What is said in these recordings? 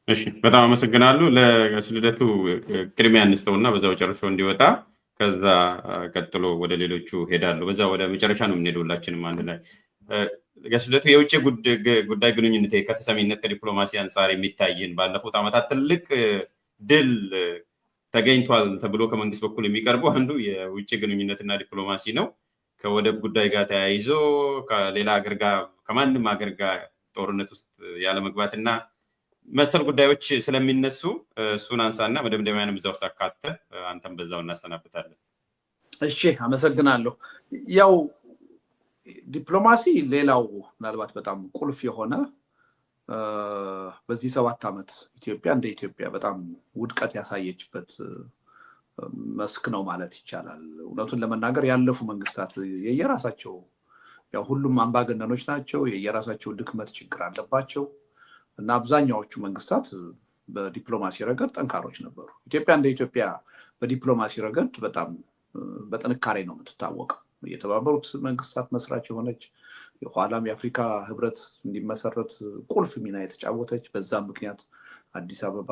እሺ በጣም አመሰግናለሁ። ለስልደቱ ቅድሚያ እንስተውና በዛው ጨርሶ እንዲወጣ ከዛ ቀጥሎ ወደ ሌሎቹ ሄዳለሁ። በዛ ወደ መጨረሻ ነው የምንሄደው ሁላችንም አንድ ላይ። ለስልደቱ የውጭ ጉዳይ ግንኙነት ከተሰሚነት ከዲፕሎማሲ አንጻር የሚታይን ባለፉት ዓመታት ትልቅ ድል ተገኝቷል ተብሎ ከመንግስት በኩል የሚቀርበው አንዱ የውጭ ግንኙነትና ዲፕሎማሲ ነው። ከወደብ ጉዳይ ጋር ተያይዞ ከሌላ ሀገር ጋር ከማንም ሀገር ጋር ጦርነት ውስጥ ያለመግባትና መሰል ጉዳዮች ስለሚነሱ እሱን አንሳና መደምደሚያንም እዛ ውስጥ አካተህ አንተም በዛው እናሰናብታለን። እሺ አመሰግናለሁ። ያው ዲፕሎማሲ ሌላው ምናልባት በጣም ቁልፍ የሆነ በዚህ 7 ዓመት ኢትዮጵያ እንደ ኢትዮጵያ በጣም ውድቀት ያሳየችበት መስክ ነው ማለት ይቻላል። እውነቱን ለመናገር ያለፉ መንግስታት የየራሳቸው ያው ሁሉም አምባገነኖች ናቸው፣ የየራሳቸው ድክመት ችግር አለባቸው እና አብዛኛዎቹ መንግስታት በዲፕሎማሲ ረገድ ጠንካሮች ነበሩ። ኢትዮጵያ እንደ ኢትዮጵያ በዲፕሎማሲ ረገድ በጣም በጥንካሬ ነው የምትታወቀው። የተባበሩት መንግስታት መስራች የሆነች የኋላም የአፍሪካ ህብረት እንዲመሰረት ቁልፍ ሚና የተጫወተች በዛም ምክንያት አዲስ አበባ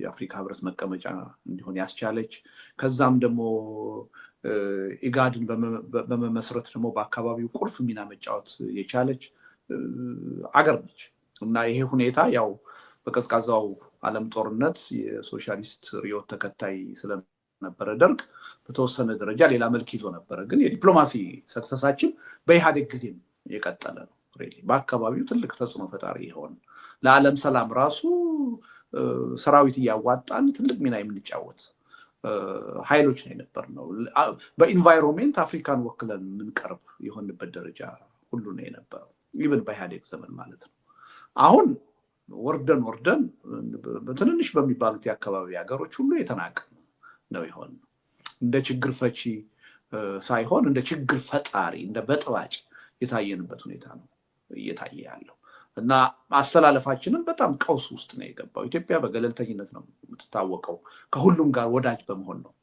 የአፍሪካ ህብረት መቀመጫ እንዲሆን ያስቻለች ከዛም ደግሞ ኢጋድን በመመስረት ደግሞ በአካባቢው ቁልፍ ሚና መጫወት የቻለች አገር ነች እና ይሄ ሁኔታ ያው በቀዝቃዛው ዓለም ጦርነት የሶሻሊስት ርዕዮት ተከታይ ስለነበረ ደርግ በተወሰነ ደረጃ ሌላ መልክ ይዞ ነበረ። ግን የዲፕሎማሲ ሰክሰሳችን በኢህአዴግ ጊዜም የቀጠለ ነው። በአካባቢው ትልቅ ተጽዕኖ ፈጣሪ የሆነ ለዓለም ሰላም ራሱ ሰራዊት እያዋጣን ትልቅ ሚና የምንጫወት ኃይሎች ነው የነበርነው። በኢንቫይሮንሜንት አፍሪካን ወክለን የምንቀርብ የሆንበት ደረጃ ሁሉ ነው የነበረው፣ ኢቨን በኢህአዴግ ዘመን ማለት ነው። አሁን ወርደን ትንንሽ በሚባሉት የአካባቢ ሀገሮች ሁሉ የተናቀ ነው የሆን እንደ ችግር ፈቺ ሳይሆን እንደ ችግር ፈጣሪ እንደ በጥባጭ የታየንበት ሁኔታ ነው እየታየ ያለው እና አስተላለፋችንን በጣም ቀውስ ውስጥ ነው የገባው። ኢትዮጵያ በገለልተኝነት ነው የምትታወቀው፣ ከሁሉም ጋር ወዳጅ በመሆን ነው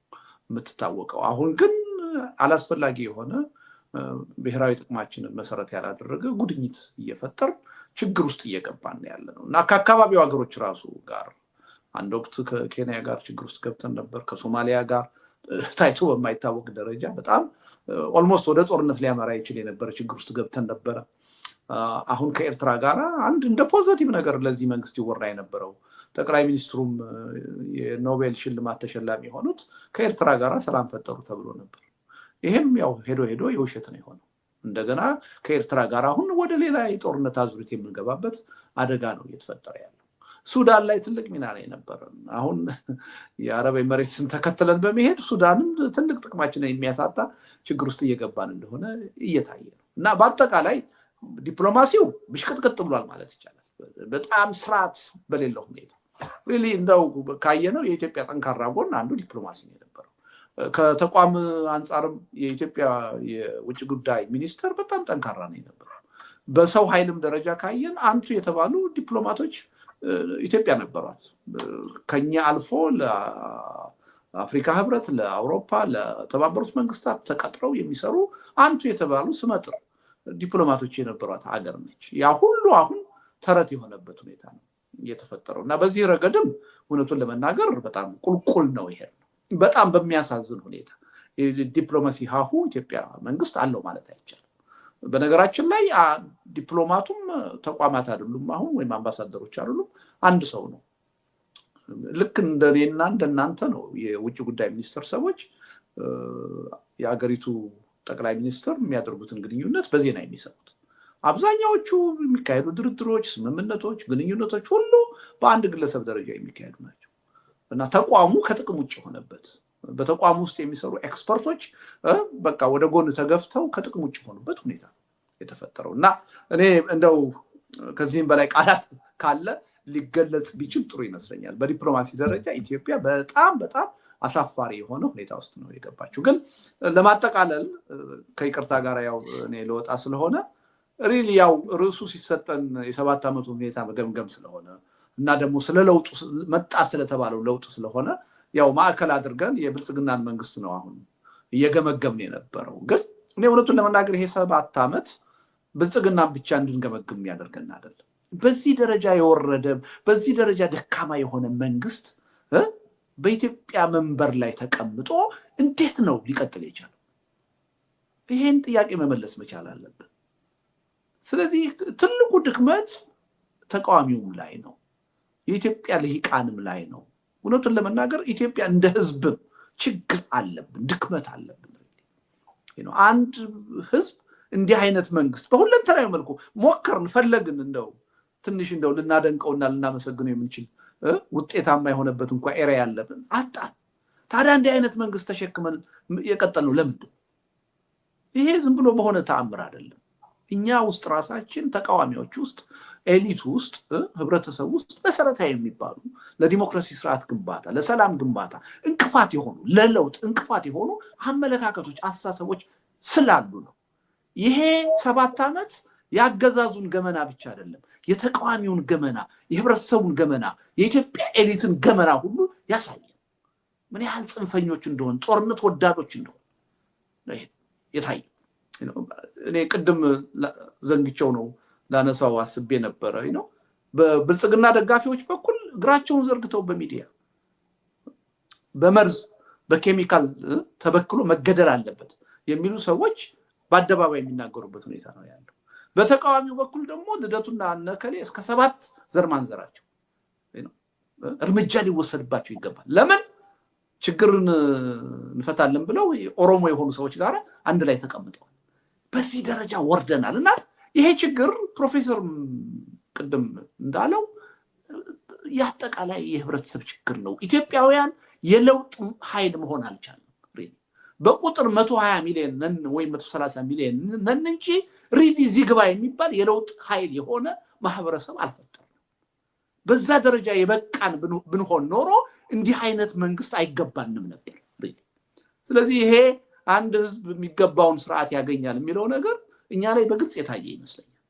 የምትታወቀው። አሁን ግን አላስፈላጊ የሆነ ብሔራዊ ጥቅማችንን መሰረት ያላደረገ ጉድኝት እየፈጠር ችግር ውስጥ እየገባን ያለ ነው እና ከአካባቢው ሀገሮች ራሱ ጋር አንድ ወቅት ከኬንያ ጋር ችግር ውስጥ ገብተን ነበር። ከሶማሊያ ጋር ታይቶ በማይታወቅ ደረጃ በጣም ኦልሞስት ወደ ጦርነት ሊያመራ ይችል የነበረ ችግር ውስጥ ገብተን ነበረ። አሁን ከኤርትራ ጋር አንድ እንደ ፖዘቲቭ ነገር ለዚህ መንግስት ይወራ የነበረው ጠቅላይ ሚኒስትሩም የኖቤል ሽልማት ተሸላሚ የሆኑት ከኤርትራ ጋር ሰላም ፈጠሩ ተብሎ ነበር። ይሄም ያው ሄዶ የውሸት ነው የሆነው። እንደገና ከኤርትራ ጋር አሁን ወደ ሌላ የጦርነት አዙሪት የምንገባበት አደጋ ነው እየተፈጠረ ያለው። ሱዳን ላይ ትልቅ ሚና ነው የነበረን። አሁን የአረብ ኤሚሬትስን ተከትለን በመሄድ ሱዳንም ትልቅ ጥቅማችንን የሚያሳጣ ችግር ውስጥ እየገባን እንደሆነ እየታየ ነው እና በአጠቃላይ ዲፕሎማሲው ብሽቅጥቅጥ ብሏል ማለት ይቻላል። በጣም ስርዓት በሌለው ሁኔታ ሪሊ እንደው ካየነው የኢትዮጵያ ጠንካራ ጎን አንዱ ዲፕሎማሲ ነው የነበረው። ከተቋም አንጻርም የኢትዮጵያ የውጭ ጉዳይ ሚኒስትር በጣም ጠንካራ ነው የነበረው። በሰው ኃይልም ደረጃ ካየን አንቱ የተባሉ ዲፕሎማቶች ኢትዮጵያ ነበሯት። ከኛ አልፎ ለአፍሪካ ህብረት፣ ለአውሮፓ፣ ለተባበሩት መንግስታት ተቀጥረው የሚሰሩ አንቱ የተባሉ ስመጥር ዲፕሎማቶች የነበሯት ሀገር ነች። ያ ሁሉ አሁን ተረት የሆነበት ሁኔታ ነው እየተፈጠረው እና በዚህ ረገድም እውነቱን ለመናገር በጣም ቁልቁል ነው ይሄ በጣም በሚያሳዝን ሁኔታ ዲፕሎማሲ ሀሁ ኢትዮጵያ መንግስት አለው ማለት አይቻልም። በነገራችን ላይ ዲፕሎማቱም ተቋማት አይደሉም አሁን ወይም አምባሳደሮች አይደሉም፣ አንድ ሰው ነው። ልክ እንደኔና እንደናንተ ነው የውጭ ጉዳይ ሚኒስትር ሰዎች የሀገሪቱ ጠቅላይ ሚኒስትር የሚያደርጉትን ግንኙነት በዜና የሚሰሙት። አብዛኛዎቹ የሚካሄዱ ድርድሮች፣ ስምምነቶች፣ ግንኙነቶች ሁሉ በአንድ ግለሰብ ደረጃ የሚካሄዱ ናቸው እና ተቋሙ ከጥቅም ውጭ ሆነበት በተቋሙ ውስጥ የሚሰሩ ኤክስፐርቶች በቃ ወደ ጎን ተገፍተው ከጥቅም ውጭ ሆኑበት ሁኔታ የተፈጠረው እና እኔ እንደው ከዚህም በላይ ቃላት ካለ ሊገለጽ ቢችል ጥሩ ይመስለኛል። በዲፕሎማሲ ደረጃ ኢትዮጵያ በጣም አሳፋሪ የሆነ ሁኔታ ውስጥ ነው የገባችው። ግን ለማጠቃለል ከይቅርታ ጋር ያው እኔ ለወጣ ስለሆነ ሪሊ ያው ርዕሱ ሲሰጠን የ7 ዓመቱ ሁኔታ መገምገም ስለሆነ እና ደግሞ ስለ ለውጡ መጣ ስለተባለው ለውጥ ስለሆነ ያው ማዕከል አድርገን የብልጽግናን መንግስት ነው አሁን እየገመገምን የነበረው። ግን እኔ እውነቱን ለመናገር ይሄ 7 ዓመት ብልጽግናን ብቻ እንድንገመግም ያደርገን አይደለም። በዚህ ደረጃ የወረደ በዚህ ደረጃ ደካማ የሆነ መንግስት በኢትዮጵያ መንበር ላይ ተቀምጦ እንዴት ነው ሊቀጥል የቻለው? ይሄን ጥያቄ መመለስ መቻል አለብን። ስለዚህ ትልቁ ድክመት ተቃዋሚውም ላይ ነው፣ የኢትዮጵያ ልሂቃንም ላይ ነው። እውነቱን ለመናገር ኢትዮጵያ እንደ ህዝብ ችግር አለብን፣ ድክመት አለብን። አንድ ህዝብ እንዲህ አይነት መንግስት በሁለንተናዊ መልኩ ሞከርን፣ ፈለግን፣ እንደው ትንሽ እንደው ልናደንቀውና ልናመሰግነው የምንችል ውጤታማ የሆነበት እንኳን ኤሪያ ያለብን አጣን። ታዲያ እንዲህ አይነት መንግስት ተሸክመን የቀጠልነው ለምንድን? ይሄ ዝም ብሎ በሆነ ተአምር አይደለም። እኛ ውስጥ ራሳችን ተቃዋሚዎች ውስጥ ኤሊቱ ውስጥ ህብረተሰብ ውስጥ መሰረታዊ የሚባሉ ለዲሞክራሲ ስርዓት ግንባታ ለሰላም ግንባታ እንቅፋት የሆኑ ለለውጥ እንቅፋት የሆኑ አመለካከቶች አስተሳሰቦች ስላሉ ነው። ይሄ 7 ዓመት ያገዛዙን ገመና ብቻ አይደለም፣ የተቃዋሚውን ገመና፣ የህብረተሰቡን ገመና፣ የኢትዮጵያ ኤሊትን ገመና ሁሉ ያሳያል። ምን ያህል ጽንፈኞች እንደሆን ጦርነት ወዳዶች እንደሆን የታየ እኔ ቅድም ዘንግቸው ነው ላነሳው አስቤ ነበረ ነው። በብልጽግና ደጋፊዎች በኩል እግራቸውን ዘርግተው በሚዲያ በመርዝ በኬሚካል ተበክሎ መገደል አለበት የሚሉ ሰዎች በአደባባይ የሚናገሩበት ሁኔታ ነው ያለው። በተቃዋሚው በኩል ደግሞ ልደቱና ነከሌ እስከ 7 ዘር ማንዘራቸው እርምጃ ሊወሰድባቸው ይገባል። ለምን? ችግርን እንፈታለን ብለው ኦሮሞ የሆኑ ሰዎች ጋር አንድ ላይ ተቀምጠዋል። በዚህ ደረጃ ወርደናል እና ይሄ ችግር ፕሮፌሰር ቅድም እንዳለው የአጠቃላይ የህብረተሰብ ችግር ነው። ኢትዮጵያውያን የለውጥ ኃይል መሆን አልቻለም። በቁጥር 120 ሚሊዮን ነን ወይ 130 ሚሊዮን ነን እንጂ ሪሊ ዚግባ የሚባል የለውጥ ኃይል የሆነ ማህበረሰብ አልፈጠረም። በዛ ደረጃ የበቃን ብንሆን ኖሮ እንዲህ አይነት መንግስት አይገባንም ነበር። ስለዚህ ይሄ አንድ ህዝብ የሚገባውን ስርዓት ያገኛል የሚለው ነገር እኛ ላይ በግልጽ የታየ ይመስለኛል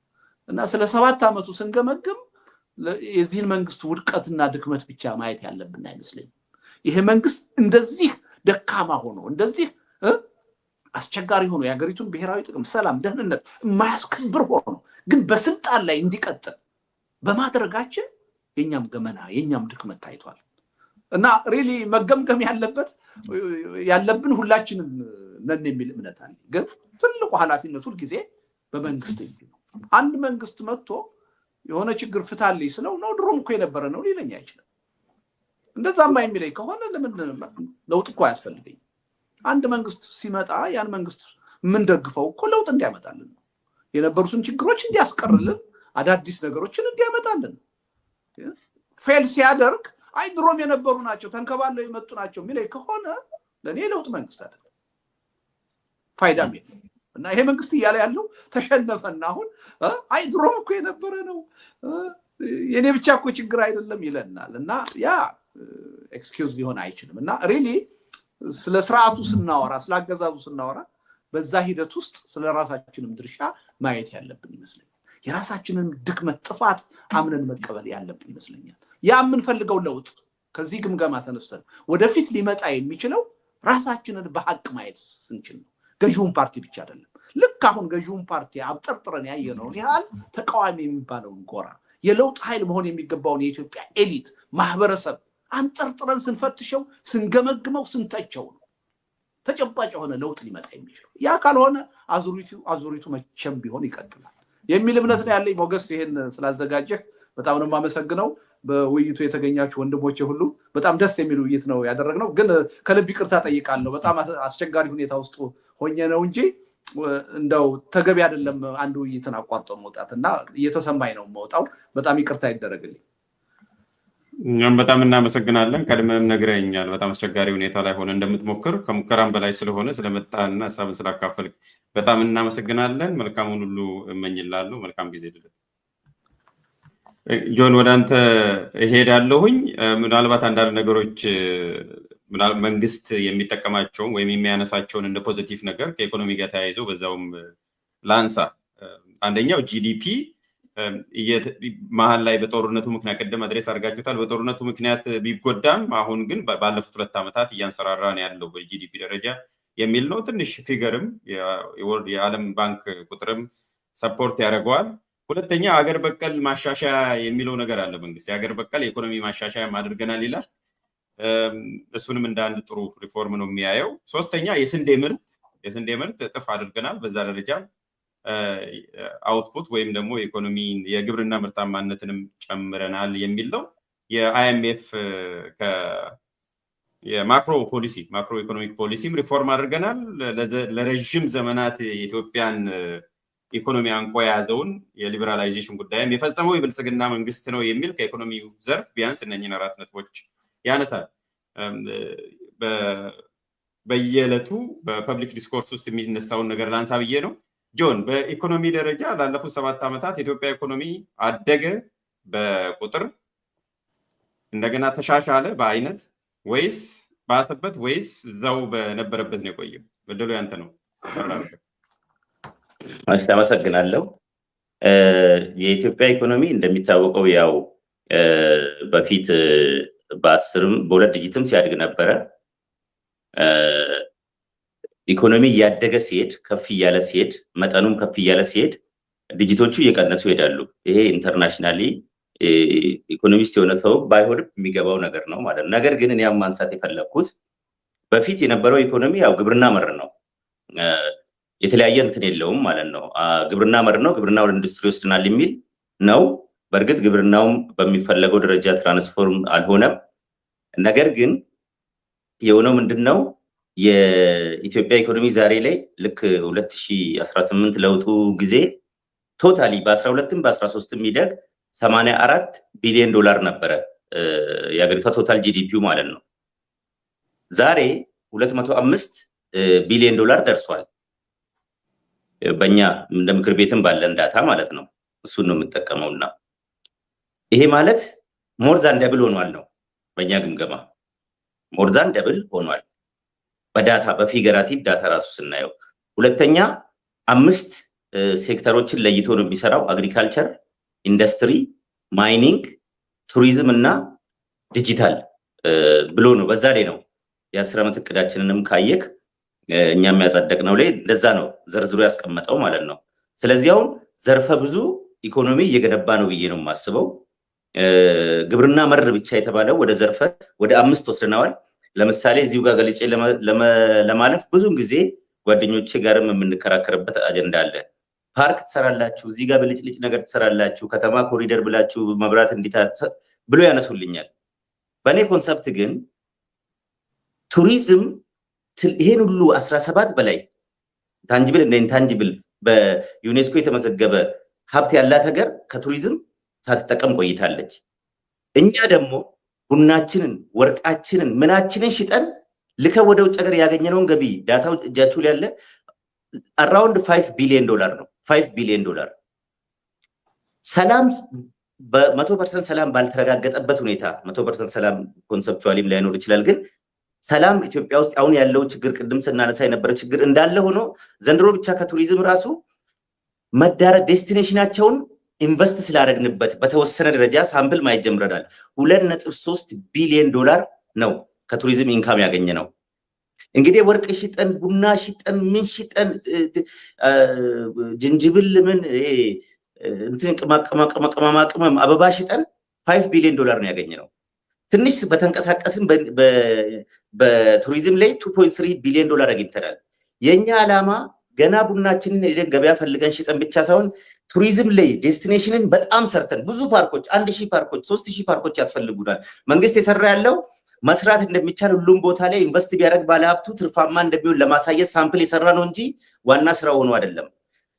እና ስለ 7 ዓመቱ ስንገመግም የዚህን መንግስት ውድቀትና ድክመት ብቻ ማየት ያለብን አይመስለኝም። ይሄ መንግስት እንደዚህ ደካማ ሆኖ እንደዚህ አስቸጋሪ ሆኖ የሀገሪቱን ብሔራዊ ጥቅም፣ ሰላም፣ ደህንነት የማያስከብር ሆኖ ግን በስልጣን ላይ እንዲቀጥል በማድረጋችን የኛም ገመና የኛም ድክመት ታይቷል እና ሪሊ መገምገም ያለብን ሁላችንም ነን የሚል እምነት አለ። ግን ትልቁ ኃላፊነት ሁልጊዜ በመንግስት ነው። አንድ መንግስት መጥቶ የሆነ ችግር ፍታልኝ ስለው ነው ድሮም እኮ የነበረ ነው ሊለኝ አይችልም። እንደዛማ የሚለኝ ከሆነ ለምን ለውጥ እኮ አያስፈልገኝ? አንድ መንግስት ሲመጣ ያን መንግስት የምንደግፈው እኮ ለውጥ እንዲያመጣልን ነው፣ የነበሩትን ችግሮች እንዲያስቀርልን፣ አዳዲስ ነገሮችን እንዲያመጣልን። ፌል ሲያደርግ አይ ድሮም የነበሩ ናቸው ተንከባለው የመጡ ናቸው የሚለኝ ከሆነ ለኔ ለውጥ መንግስት አይደለም፣ ፋይዳም የለም። እና ይሄ መንግስት እያለ ያለው ተሸነፈና አሁን አይ ድሮም እኮ የነበረ ነው የኔ ብቻ እኮ ችግር አይደለም ይለናል። እና ያ ኤክስኪውዝ ሊሆን አይችልም። እና ሪሊ ስለ ስርዓቱ ስናወራ ስለ አገዛዙ ስናወራ በዛ ሂደት ውስጥ ስለ ራሳችንም ድርሻ ማየት ያለብን ይመስለኛል። የራሳችንን ድክመት ጥፋት አምነን መቀበል ያለብን ይመስለኛል። ያ የምንፈልገው ለውጥ ከዚህ ግምገማ ተነስተን ወደፊት ሊመጣ የሚችለው ራሳችንን በሐቅ ማየት ስንችል ነው። ገዢውን ፓርቲ ብቻ አይደለም። ልክ አሁን ገዢውን ፓርቲ አብጠርጥረን ያየነውን ያህል ተቃዋሚ የሚባለውን ጎራ የለውጥ ኃይል መሆን የሚገባውን የኢትዮጵያ ኤሊት ማህበረሰብ አንጠርጥረን ስንፈትሸው ስንገመግመው ስንተቸው ነው ተጨባጭ የሆነ ለውጥ ሊመጣ የሚችለው። ያ ካልሆነ አዙሪቱ መቼም ቢሆን ይቀጥላል የሚል እምነት ነው ያለኝ። ሞገስ ይሄን ስላዘጋጀህ በጣም ነው የማመሰግነው። በውይይቱ የተገኛችሁ ወንድሞቼ ሁሉ በጣም ደስ የሚል ውይይት ነው ያደረግነው። ግን ከልብ ይቅርታ ጠይቃለሁ። በጣም አስቸጋሪ ሁኔታ ውስጥ ሆኜ ነው እንጂ እንደው ተገቢ አይደለም አንድ ውይይትን አቋርጦ መውጣት እና እየተሰማኝ ነው የምወጣው። በጣም ይቅርታ ይደረግልኝ። እኛም በጣም እናመሰግናለን። ቀድመም ነግረኛል በጣም አስቸጋሪ ሁኔታ ላይ ሆነ እንደምትሞክር ከሙከራም በላይ ስለሆነ ስለመጣና ሀሳብን ስላካፈል በጣም እናመሰግናለን። መልካሙን ሁሉ እመኝላለሁ። መልካም ጊዜ ልደት። ጆን ወደ አንተ እሄዳለሁኝ። ምናልባት አንዳንድ ነገሮች መንግስት የሚጠቀማቸውን ወይም የሚያነሳቸውን እንደ ፖዚቲቭ ነገር ከኢኮኖሚ ጋር ተያይዘው በዛውም ላንሳ። አንደኛው ጂዲፒ መሀል ላይ በጦርነቱ ምክንያት ቅድም አድሬስ አድርጋችሁታል። በጦርነቱ ምክንያት ቢጎዳም አሁን ግን ባለፉት 2 ዓመታት እያንሰራራ ነው ያለው በጂዲፒ ደረጃ የሚል ነው። ትንሽ ፊገርም የዓለም ባንክ ቁጥርም ሰፖርት ያደርገዋል። ሁለተኛ አገር በቀል ማሻሻያ የሚለው ነገር አለ። መንግስት የአገር በቀል የኢኮኖሚ ማሻሻያ አድርገናል ይላል። እሱንም እንደ አንድ ጥሩ ሪፎርም ነው የሚያየው። ሶስተኛ የስንዴ ምርት እጥፍ አድርገናል፣ በዛ ደረጃ አውትፑት ወይም ደግሞ የኢኮኖሚ የግብርና ምርታማነትንም ጨምረናል የሚል ነው። የአይኤምኤፍ የማክሮ ኢኮኖሚክ ፖሊሲም ሪፎርም አድርገናል። ለረዥም ዘመናት የኢትዮጵያን ኢኮኖሚ አንቆ የያዘውን የሊበራላይዜሽን ጉዳይም የፈጸመው የብልጽግና መንግስት ነው የሚል ከኢኮኖሚው ዘርፍ ቢያንስ እነኝን 4 ነጥቦች ያነሳል። በየዕለቱ በፐብሊክ ዲስኮርስ ውስጥ የሚነሳውን ነገር ላንሳ ብዬ ነው። ጆን፣ በኢኮኖሚ ደረጃ ላለፉት 7 ዓመታት የኢትዮጵያ ኢኮኖሚ አደገ በቁጥር እንደገና ተሻሻለ በአይነት ወይስ ባሰበት ወይስ እዛው በነበረበት ነው የቆየው? በደሉ ያንተ ነው። አመሰግናለሁ። የኢትዮጵያ ኢኮኖሚ እንደሚታወቀው ያው በፊት በ10ም በ2 ዲጂትም ሲያድግ ነበረ። ኢኮኖሚ እያደገ ሲሄድ ከፍ እያለ ሲሄድ መጠኑም ከፍ እያለ ሲሄድ ዲጂቶቹ እየቀነሱ ይሄዳሉ። ይሄ ኢንተርናሽናሊ ኢኮኖሚስት የሆነ ሰው ባይሆንም የሚገባው ነገር ነው ማለት ነው። ነገር ግን እኔ ማንሳት የፈለግኩት በፊት የነበረው ኢኮኖሚ ያው ግብርና መር ነው፣ የተለያየ እንትን የለውም ማለት ነው። ግብርና መር ነው፣ ግብርና ወደ ኢንዱስትሪ ወስደናል የሚል ነው። በእርግጥ ግብርናውም በሚፈለገው ደረጃ ትራንስፎርም አልሆነም። ነገር ግን የሆነው ምንድነው የኢትዮጵያ ኢኮኖሚ ዛሬ ላይ ልክ 2018 ለውጡ ጊዜ ቶታሊ በ12ም በ13ም ይደግ 84 ቢሊዮን ዶላር ነበረ የሀገሪቷ ቶታል ጂዲፒው ማለት ነው። ዛሬ 205 ቢሊዮን ዶላር ደርሷል። በእኛ እንደ ምክር ቤትም ባለን ዳታ ማለት ነው። እሱን ነው የምጠቀመውና ይሄ ማለት ሞርዛን ደብል ሆኗል ነው በእኛ ግምገማ። ሞርዛን ደብል ሆኗል በዳታ በፊገራቲቭ ዳታ ራሱ ስናየው። ሁለተኛ 5 ሴክተሮችን ለይቶ ነው የሚሰራው፣ አግሪካልቸር፣ ኢንዱስትሪ፣ ማይኒንግ፣ ቱሪዝም እና ዲጂታል ብሎ ነው። በዛ ላይ ነው የ10 ዓመት እቅዳችንንም ካየክ እኛ የሚያጸደቅ ነው ላይ እንደዛ ነው ዘርዝሮ ያስቀመጠው ማለት ነው። ስለዚህ አሁን ዘርፈ ብዙ ኢኮኖሚ እየገነባ ነው ብዬ ነው የማስበው። ግብርና መር ብቻ የተባለው ወደ 5 ወስደናዋል። ለምሳሌ እዚሁ ጋር ገልጬ ለማለፍ ብዙን ጊዜ ጓደኞቼ ጋርም የምንከራከርበት አጀንዳ አለ። ፓርክ ትሰራላችሁ፣ እዚህ ጋር ብልጭልጭ ነገር ትሰራላችሁ፣ ከተማ ኮሪደር ብላችሁ መብራት እንዲታ ብሎ ያነሱልኛል። በእኔ ኮንሰፕት ግን ቱሪዝም ይሄን ሁሉ 17 በላይ ታንጂብል እና ኢንታንጂብል በዩኔስኮ የተመዘገበ ሀብት ያላት ሀገር ከቱሪዝም ሳትጠቀም ቆይታለች። እኛ ደግሞ ቡናችንን፣ ወርቃችንን፣ ምናችንን ሽጠን ልከ ወደ ውጭ ሀገር ያገኘነውን ገቢ ዳታው እጃችሁ ላይ ያለ አራውንድ 5 ቢሊዮን ዶላር ነው። 5 ቢሊዮን ዶላር ሰላም በ100% ሰላም ባልተረጋገጠበት ሁኔታ 100% ሰላም ኮንሰፕቹዋሊም ላይኖር ይችላል። ግን ሰላም ኢትዮጵያ ውስጥ አሁን ያለው ችግር ቅድም ስናነሳ የነበረ ችግር እንዳለ ሆኖ ዘንድሮ ብቻ ከቱሪዝም ራሱ መዳረሻ ዴስቲኔሽናቸውን ኢንቨስት ስላደረግንበት በተወሰነ ደረጃ ሳምፕል ማየት ጀምረናል። 2.3 ቢሊዮን ዶላር ነው ከቱሪዝም ኢንካም ያገኘ ነው። እንግዲህ ወርቅ ሽጠን፣ ቡና ሽጠን፣ ምን ሽጠን፣ ጅንጅብል ምን እንትን ቅመማ አበባ ሽጠን 5 ቢሊዮን ዶላር ነው ያገኘ ነው። ትንሽ በተንቀሳቀስም በቱሪዝም ላይ 2.3 ቢሊዮን ዶላር አግኝተናል። የኛ ዓላማ ገና ቡናችንን ሄደን ገበያ ፈልገን ሽጠን ብቻ ሳይሆን ቱሪዝም ላይ ዴስቲኔሽንን በጣም ሰርተን ብዙ ፓርኮች 1000 ፓርኮች 3000 ፓርኮች ያስፈልጉናል። መንግስት የሰራ ያለው መስራት እንደሚቻል ሁሉም ቦታ ላይ ኢንቨስት ቢያደርግ ባለሀብቱ ትርፋማ እንደሚሆን ለማሳየት ሳምፕል የሰራ ነው እንጂ ዋና ስራ ሆኖ አይደለም።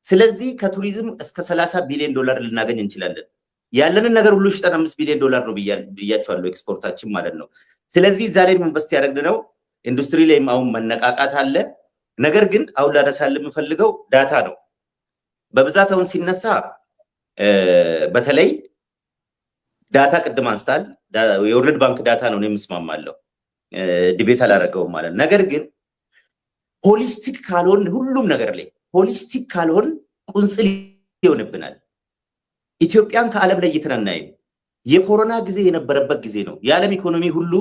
ስለዚህ ከቱሪዝም እስከ 30 ቢሊዮን ዶላር ልናገኝ እንችላለን። ያለንን ነገር ሁሉ ሽጠን 5 ቢሊዮን ዶላር ነው ብያቸዋለሁ፣ ኤክስፖርታችን ማለት ነው። ስለዚህ እዛ ላይ ኢንቨስት ያደረግነው ኢንዱስትሪ ላይም አሁን መነቃቃት አለ። ነገር ግን አሁን ላነሳልህ የምፈልገው ዳታ ነው። በብዛት አሁን ሲነሳ በተለይ ዳታ ቅድም አንስታል። የወርልድ ባንክ ዳታ ነው የምስማማለሁ፣ ዲቤት አላደረገውም ማለት። ነገር ግን ሆሊስቲክ ካልሆን ሁሉም ነገር ላይ ሆሊስቲክ ካልሆን ቁንጽል ይሆንብናል። ኢትዮጵያን ከዓለም ላይ እየተናናይም የኮሮና ጊዜ የነበረበት ጊዜ ነው። የዓለም ኢኮኖሚ ሁሉ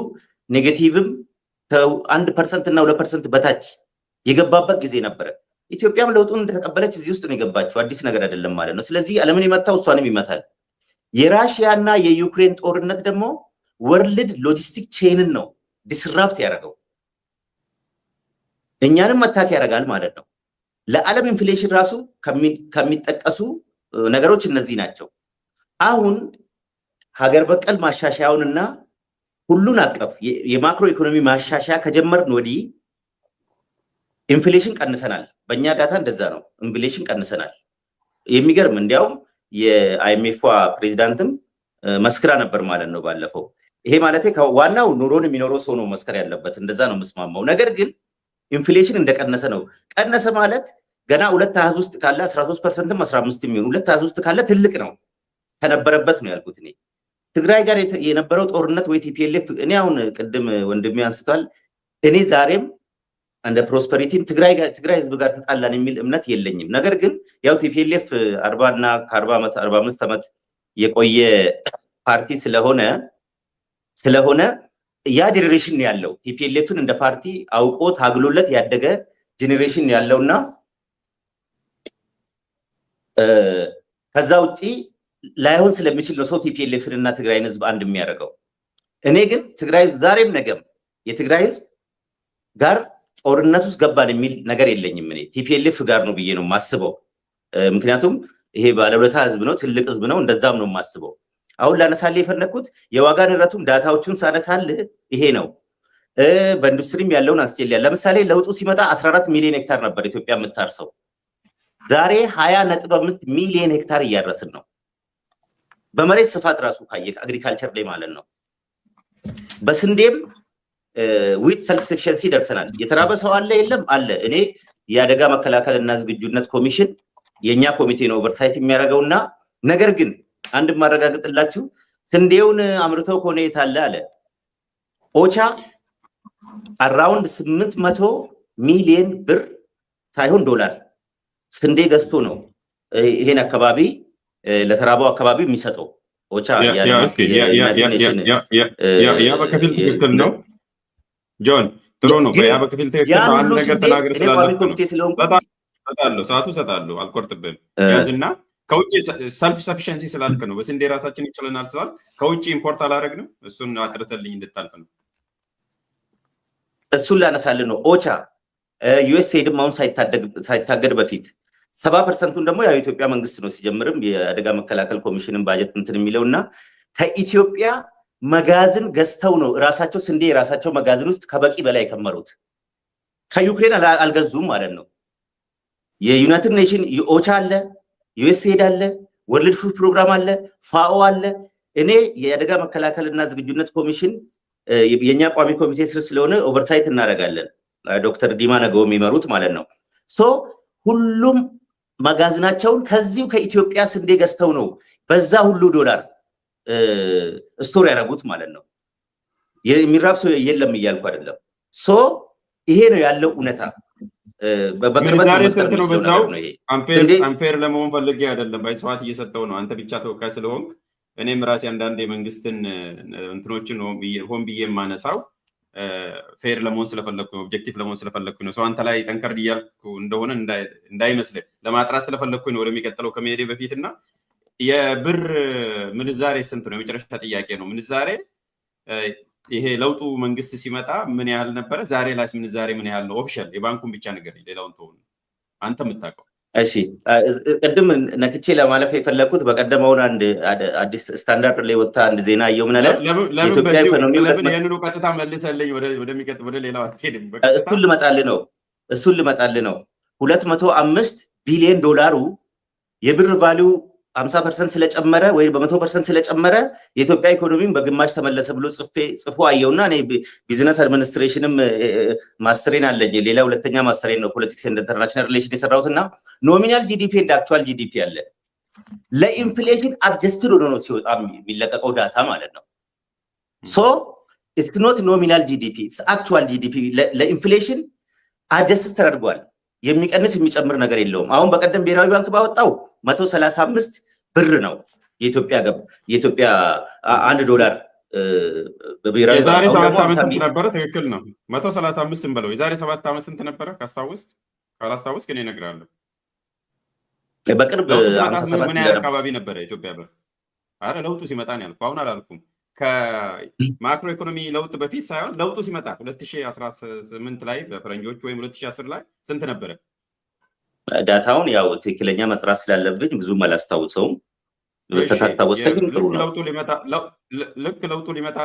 ኔጌቲቭም 1% እና 2% በታች የገባበት ጊዜ ነበረ። ኢትዮጵያም ለውጡን እንደተቀበለች እዚህ ውስጥ ነው የገባችው። አዲስ ነገር አይደለም ማለት ነው። ስለዚህ ዓለምን የመታው እሷንም ይመታል። የራሽያና የዩክሬን ጦርነት ደግሞ ወርልድ ሎጂስቲክ ቼንን ነው ዲስራፕት ያደረገው፣ እኛንም አታክ ያደርጋል ማለት ነው። ለዓለም ኢንፍሌሽን ራሱ ከሚጠቀሱ ነገሮች እነዚህ ናቸው። አሁን ሀገር በቀል ማሻሻያውንና ሁሉን አቀፍ የማክሮ ኢኮኖሚ ማሻሻያ ከጀመርን ወዲህ ኢንፍሌሽን ቀንሰናል። በእኛ ዳታ እንደዛ ነው፣ ኢንፍሌሽን ቀንሰናል። የሚገርም እንዲያውም የአይኤምኤፍ ፕሬዚዳንትም መስክራ ነበር ማለት ነው ባለፈው። ይሄ ማለት ዋናው ኑሮን የሚኖረው ሰው ነው መስከር ያለበት፣ እንደዛ ነው የምስማማው። ነገር ግን ኢንፍሌሽን እንደቀነሰ ነው። ቀነሰ ማለት ገና 2 ውስጥ ካለ 13%ም 15 የሚሆን 2 ውስጥ ካለ ትልቅ ነው፣ ከነበረበት ነው ያልኩት እኔ። ትግራይ ጋር የነበረው ጦርነት ወይ ቲፒኤልኤፍ፣ እኔ አሁን ቅድም ወንድሜ አንስቷል። እኔ ዛሬም እንደ ፕሮስፐሪቲም ትግራይ ህዝብ ጋር ተጣላን የሚል እምነት የለኝም። ነገር ግን ያው ቲፒኤልኤፍ 40 እና ከ40 ዓመት 45 ዓመት የቆየ ፓርቲ ስለሆነ ያ ጄኔሬሽን ያለው ቲፒኤልኤፍን እንደ ፓርቲ አውቆ ታግሎለት ያደገ ጄኔሬሽን ያለውና ከዛ ውጪ ላይሆን ስለሚችል ነው ሰው ቲፒኤልኤፍን እና ትግራይን ህዝብ አንድ የሚያደርገው። እኔ ግን ትግራይ ዛሬም ነገም የትግራይ ህዝብ ጋር ጦርነት ውስጥ ገባን የሚል ነገር የለኝም። እኔ ቲፒኤልኤፍ ጋር ነው ብዬ ነው የማስበው። ምክንያቱም ይሄ ባለውለታ ህዝብ ነው፣ ትልቅ ህዝብ ነው። እንደዛም ነው የማስበው። አሁን ላነሳልህ የፈለግኩት የዋጋ ንረቱም ዳታዎቹን ሳነሳልህ ይሄ ነው። በኢንዱስትሪም ያለውን አንስቼልህ፣ ለምሳሌ ለውጡ ሲመጣ 14 ሚሊዮን ሄክታር ነበር ኢትዮጵያ የምታርሰው። ዛሬ 20.5 ሚሊዮን ሄክታር እያረስን ነው። በመሬት ስፋት ራሱ ካየህ አግሪካልቸር ላይ ማለት ነው። በስንዴም ዊት ሰልፍ ሰፊሸንሲ ደርሰናል። የተራበ ሰው አለ የለም? አለ። እኔ የአደጋ መከላከል እና ዝግጁነት ኮሚሽን የኛ ኮሚቴ ነው ኦቨርሳይት የሚያደርገውና ነገር ግን አንድ ማረጋግጥላችሁ ስንዴውን አምርተው ከሆነ የታለ አለ ኦቻ አራውንድ 800 ሚሊዮን ብር ሳይሆን ዶላር ስንዴ ገዝቶ ነው ይሄን አካባቢ ለተራባው አካባቢ የሚሰጠው። ኦቻ ያ በከፊል ትክክል ነው ጆን፣ ጥሩ ነው። ያ በከፊል ትክክል ነው። አንድ ነገር ተናገር ስላለሁ ሰዓቱ ሰጣለሁ፣ አልቆርጥብህም። ያዝና ከውጭ ሰልፍ ሰፊሸንሲ ስላልክ ነው። በስንዴ ራሳችን ይችለናል ስላልክ ከውጭ ኢምፖርት አላደረግንም። እሱን አጥርተልኝ እንድታልፍ ነው። እሱን ላነሳልን ነው። ኦቻ ዩኤስኤድም አሁን ሳይታገድ በፊት 70%ን ደግሞ ያው የኢትዮጵያ መንግስት ነው ሲጀምርም የአደጋ መከላከል ኮሚሽንን ባጀት እንትን የሚለው እና ከኢትዮጵያ መጋዘን ገዝተው ነው ራሳቸው ስንዴ የራሳቸው መጋዘን ውስጥ ከበቂ በላይ ከመሩት። ከዩክሬን አልገዙም ማለት ነው። የዩናይትድ ኔሽን ኦቻ አለ፣ ዩኤስኤድ አለ፣ ወርልድ ፉድ ፕሮግራም አለ፣ ፋኦ አለ። እኔ የአደጋ መከላከልና ዝግጁነት ኮሚሽን የኛ ቋሚ ኮሚቴ ስር ስለሆነ ኦቨርሳይት እናደርጋለን። ዶክተር ዲማ ነገው የሚመሩት ማለት ነው። ሶ ሁሉም መጋዘናቸውን ከዚሁ ከኢትዮጵያ ስንዴ ገዝተው ነው በዛ ሁሉ ዶላር ስቶር ያደረጉት ማለት ነው። የሚራብ ሰው የለም እያልኩ አይደለም። ሶ ይሄ ነው ያለው እውነታ። አንፌር ለመሆን ፈልጌ አይደለም፣ ባይሰዋት እየሰጠው ነው። አንተ ብቻ ተወካይ ስለሆንክ እኔም ራሴ አንዳንድ የመንግስትን እንትኖችን ሆን ብዬ የማነሳው ፌር ለመሆን ስለፈለግኩ ነው፣ ኦብጀክቲቭ ለመሆን ስለፈለግኩ ነው። ሰው አንተ ላይ ጠንከር እያልኩ እንደሆነ እንዳይመስልህ ለማጥራት ስለፈለግኩኝ ነው። ወደሚቀጥለው ከመሄዴ በፊት እና የብር ምንዛሬ ስንት ነው? የመጨረሻ ጥያቄ ነው። ምንዛሬ ይሄ ለውጡ መንግስት ሲመጣ ምን ያህል ነበረ? ዛሬ ላይ ምንዛሬ ምን ያህል ነው? ኦፊሻል የባንኩን ብቻ ነገር ሌላውን ተው አንተ የምታውቀው። እሺ ቅድም ነክቼ ለማለፍ የፈለግኩት በቀደመውን አንድ አዲስ ስታንዳርድ ላይ ወጣ አንድ ዜና አየሁ። ምን አለ? የኢትዮጵያ ኢኮኖሚ ይሄንን ቀጥታ መልሰልኝ ወደሚቀጥል ወደ ሌላው አትሄድም። እሱን ልመጣልህ ነው። 205 ቢሊዮን ዶላሩ የብር ቫሊዩ 50% ስለጨመረ ወይ በ100% ስለጨመረ የኢትዮጵያ ኢኮኖሚም በግማሽ ተመለሰ ብሎ ጽፎ አየውና እኔ ቢዝነስ አድሚኒስትሬሽንም ማስተሬን አለኝ። ሌላ ሁለተኛ ማስተሬን ነው ፖለቲክስ ኤንድ ኢንተርናሽናል ሪሌሽን የሰራሁትና ኖሚናል ጂዲፒ እና አክቹዋል ጂዲፒ አለ። ለኢንፍሌሽን አድጀስትድ ሆኖ ነው ሲወጣ የሚለቀቀው ዳታ ማለት ነው። ሶ ኢትስ ኖት ኖሚናል ጂዲፒ ኢትስ አክቹዋል ጂዲፒ። ለኢንፍሌሽን አድጀስት ተደርጓል። የሚቀንስ የሚጨምር ነገር የለውም። አሁን በቀደም ብሔራዊ ባንክ ባወጣው 135 ብር ነው የኢትዮጵያ $1 በብሔራዊ የዛሬ 7 ዓመት ስንት ነበረ? ትክክል ነው 135 እንበለው። የዛሬ 7 ዓመት ስንት ነበረ ካስታውስ? ካላስታወስክ እኔ እነግርሃለሁ። በቅርብ ለውጡ ሲመጣ ምን ያህል አካባቢ ነበረ ኢትዮጵያ ብር? አረ ለውጡ ሲመጣ ነው ያልኩህ፣ አሁን አላልኩም። ከማክሮ ኢኮኖሚ ለውጥ በፊት ሳይሆን ለውጡ ሲመጣ 2018 ላይ በፈረንጆቹ ወይም 2010 ላይ ስንት ነበረ? ዳታውን ያው ትክክለኛ መጥራት ስላለብኝ ብዙም አላስታውሰውም። ታስታውሰኝ ጥሩ ነው። ልክ ለውጡ ሊመጣ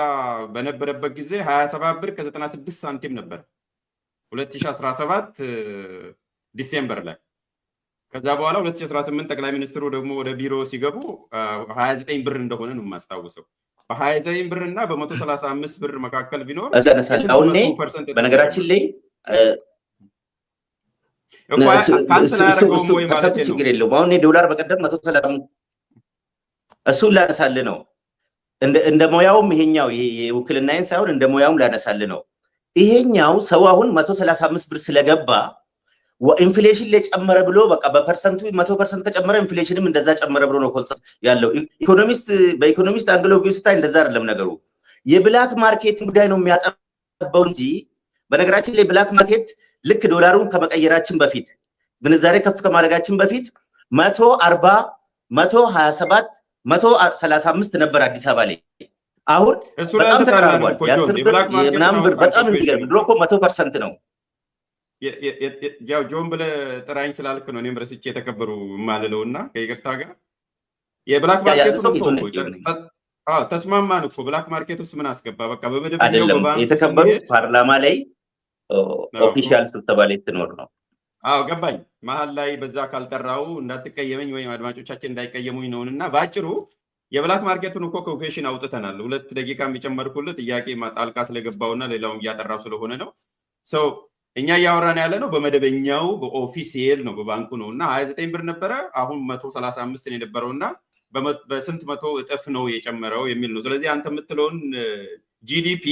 በነበረበት ጊዜ 27 ብር ከ96 ሳንቲም ነበር 2017 ዲሴምበር ላይ። ከዛ በኋላ 2018 ጠቅላይ ሚኒስትሩ ደግሞ ወደ ቢሮ ሲገቡ 29 ብር እንደሆነ ነው የማስታውሰው። በ29 ብር እና በ135 ብር መካከል ቢኖር በነገራችን ላይ ችግር የለውም። አሁን ዶላር በቀደም 130 እሱን ላነሳልህ ነው። እንደ ሙያውም ይሄኛው የውክልናዬን ሳይሆን እንደ ሙያውም ላነሳልህ ነው። ይሄኛው ሰው አሁን 135 ብር ስለገባ ኢንፍሌሽን ላይ ጨመረ ብሎ በቃ በፐርሰንቱ 100% ከጨመረ ኢንፍሌሽንም እንደዛ ጨመረ ብሎ ነው ኮንሰፕት ያለው። በኢኮኖሚስት አንግል ኦፍ ቪው ስታይ እንደዛ አይደለም ነገሩ። የብላክ ማርኬት ጉዳይ ነው የሚያጠበው እንጂ በነገራችን ላይ ብላክ ማርኬት ልክ ዶላሩን ከመቀየራችን በፊት ምንዛሬ ከፍ ከማድረጋችን በፊት 140 127 135 ነበር አዲስ አበባ ላይ። አሁን በጣም ተቀራርቧል። የ10 ብር የምናምን ብር በጣም የሚገርም ድሮ እኮ 100% ነው። ያው ጆን ብለህ ጥራኝ ስላልክ ነው እኔም ረስቼ የተከበሩ የማልለው እና ከይቅርታ ጋር የብላክ ማርኬቱ ተስማማን እኮ። ብላክ ማርኬት ውስጥ ምን አስገባ? በቃ በመደበኛው በባንክ የተከበሩት ፓርላማ ላይ ኦፊሻል ስብሰባ ላይ ትኖር ነው። አዎ ገባኝ። መሀል ላይ በዛ ካልጠራው እንዳትቀየመኝ ወይም አድማጮቻችን እንዳይቀየሙኝ ነውና በአጭሩ የብላክ ማርኬቱን እኮ ኮኬሽን አውጥተናል። 2 ደቂቃ የሚጨመርኩልህ ጥያቄ ጣልቃ ስለገባውና ሌላውን እያጠራው ስለሆነ ነው። ሰው እኛ እያወራን ያለ ነው በመደበኛው በኦፊሴል ነው በባንኩ ነው እና 29 ብር ነበረ። አሁን 135 ነው የነበረውና በስንት መቶ እጥፍ ነው የጨመረው የሚል ነው። ስለዚህ አንተ የምትለውን ጂዲፒ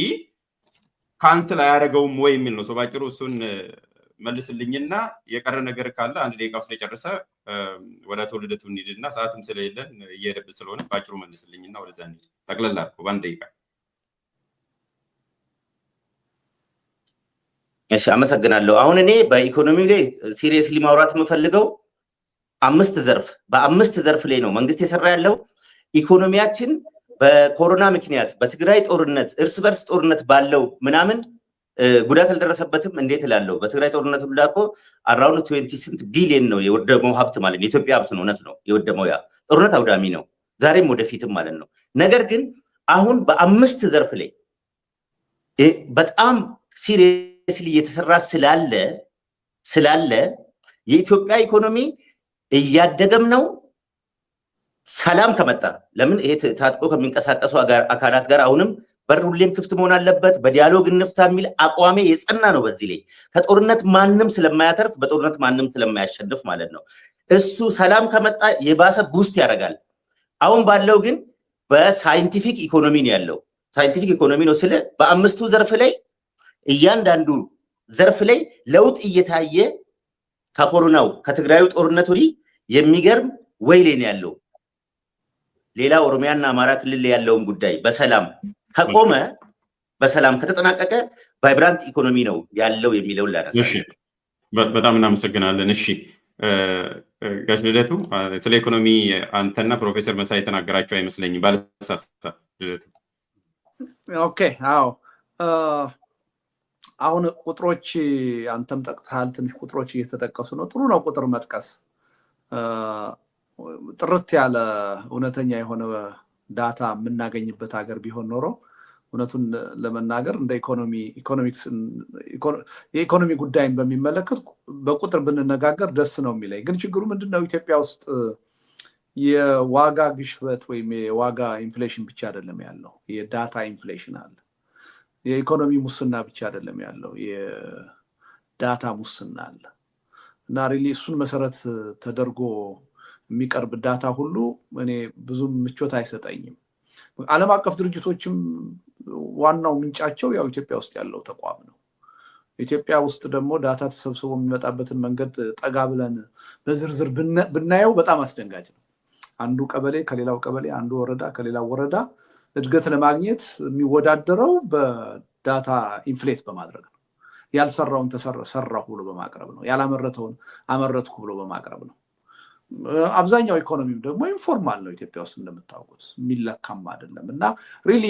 ካንስል አያደርገውም ወይ የሚል ነው። ባጭሩ እሱን መልስልኝና የቀረ ነገር ካለ 1 ደቂቃ ውስጥ የጨረሰ ወደ አቶ ልደቱ እንሂድና ሰዓትም ስለሌለን እየሄደብን ስለሆነ ባጭሩ መልስልኝና ወደዛ እንሂድ። ጠቅለል አድርጎ በ1 ደቂቃ። እሺ አመሰግናለሁ። አሁን እኔ በኢኮኖሚ ላይ ሲሪየስሊ ማውራት የምፈልገው በአምስት ዘርፍ ላይ ነው መንግስት የሰራ ያለው። ኢኮኖሚያችን በኮሮና ምክንያት በትግራይ ጦርነት እርስ በርስ ጦርነት ባለው ምናምን ጉዳት አልደረሰበትም እንዴት እላለሁ። በትግራይ ጦርነት ሁላ እኮ አራውንድ 28 ቢሊዮን ነው የወደመው ሀብት ማለት ነው። የኢትዮጵያ ሀብት ነው። እውነት ነው የወደመው። ያ ጦርነት አውዳሚ ነው ዛሬም ወደፊትም ማለት ነው። ነገር ግን አሁን በአምስት ዘርፍ ላይ በጣም ሲሪየስሊ እየተሰራ ስላለ የኢትዮጵያ ኢኮኖሚ እያደገም ነው። ሰላም ከመጣ ለምን ይሄ ታጥቆ ከሚንቀሳቀሱ አካላት ጋር አሁንም በር ሁሌም ክፍት መሆን አለበት። በዲያሎግ እንፍታ የሚል አቋሜ የጸና ነው። በዚህ ላይ ከጦርነት ማንም ስለማያተርፍ በጦርነት ማንም ስለማያሸንፍ ማለት ነው። እሱ ሰላም ከመጣ የባሰ ቡስት ያደርጋል። አሁን ባለው ግን በሳይንቲፊክ ኢኮኖሚ ነው ያለው። ሳይንቲፊክ ኢኮኖሚ ነው ስለ በአምስቱ ዘርፍ ላይ እያንዳንዱ ዘርፍ ላይ ለውጥ እየታየ ከኮሮናው ከትግራዩ ጦርነት ወዲህ የሚገርም ወይሌ ነው ያለው። ሌላ ኦሮሚያና አማራ ክልል ያለውን ጉዳይ በሰላም ከቆመ በሰላም ከተጠናቀቀ ቫይብራንት ኢኮኖሚ ነው ያለው የሚለውን ላነሳ። እሺ በጣም እናመሰግናለን። እሺ ጋሽ ልደቱ ስለ ኢኮኖሚ አንተና ፕሮፌሰር መሳይ የተናገራቸው አይመስለኝም ባለሳሳት። ልደቱ ኦኬ። አዎ አሁን ቁጥሮች አንተም ጠቅሰሃል። ትንሽ ቁጥሮች እየተጠቀሱ ነው። ጥሩ ነው ቁጥር መጥቀስ። ጥርት ያለ እውነተኛ የሆነ ዳታ የምናገኝበት ሀገር ቢሆን ኖሮ እውነቱን ለመናገር እንደ የኢኮኖሚ ጉዳይን በሚመለከት በቁጥር ብንነጋገር ደስ ነው የሚለኝ። ግን ችግሩ ምንድነው? ኢትዮጵያ ውስጥ የዋጋ ግሽበት ወይም የዋጋ ኢንፍሌሽን ብቻ አይደለም ያለው፣ የዳታ ኢንፍሌሽን አለ። የኢኮኖሚ ሙስና ብቻ አይደለም ያለው፣ የዳታ ሙስና አለ። እና ሪሊ እሱን መሰረት ተደርጎ የሚቀርብ ዳታ ሁሉ እኔ ብዙም ምቾት አይሰጠኝም። ዓለም አቀፍ ድርጅቶችም ዋናው ምንጫቸው ያው ኢትዮጵያ ውስጥ ያለው ተቋም ነው። ኢትዮጵያ ውስጥ ደግሞ ዳታ ተሰብስቦ የሚመጣበትን መንገድ ጠጋ ብለን በዝርዝር ብናየው በጣም አስደንጋጭ ነው። አንዱ ቀበሌ ከሌላው ቀበሌ፣ አንዱ ወረዳ ከሌላው ወረዳ እድገት ለማግኘት የሚወዳደረው በዳታ ኢንፍሌት በማድረግ ነው። ያልሰራውን ሰራሁ ብሎ በማቅረብ ነው። ያላመረተውን አመረትኩ ብሎ በማቅረብ ነው። አብዛኛው ኢኮኖሚም ደግሞ ኢንፎርማል ነው ኢትዮጵያ ውስጥ እንደምታውቁት የሚለካም አይደለም። እና ሪሊ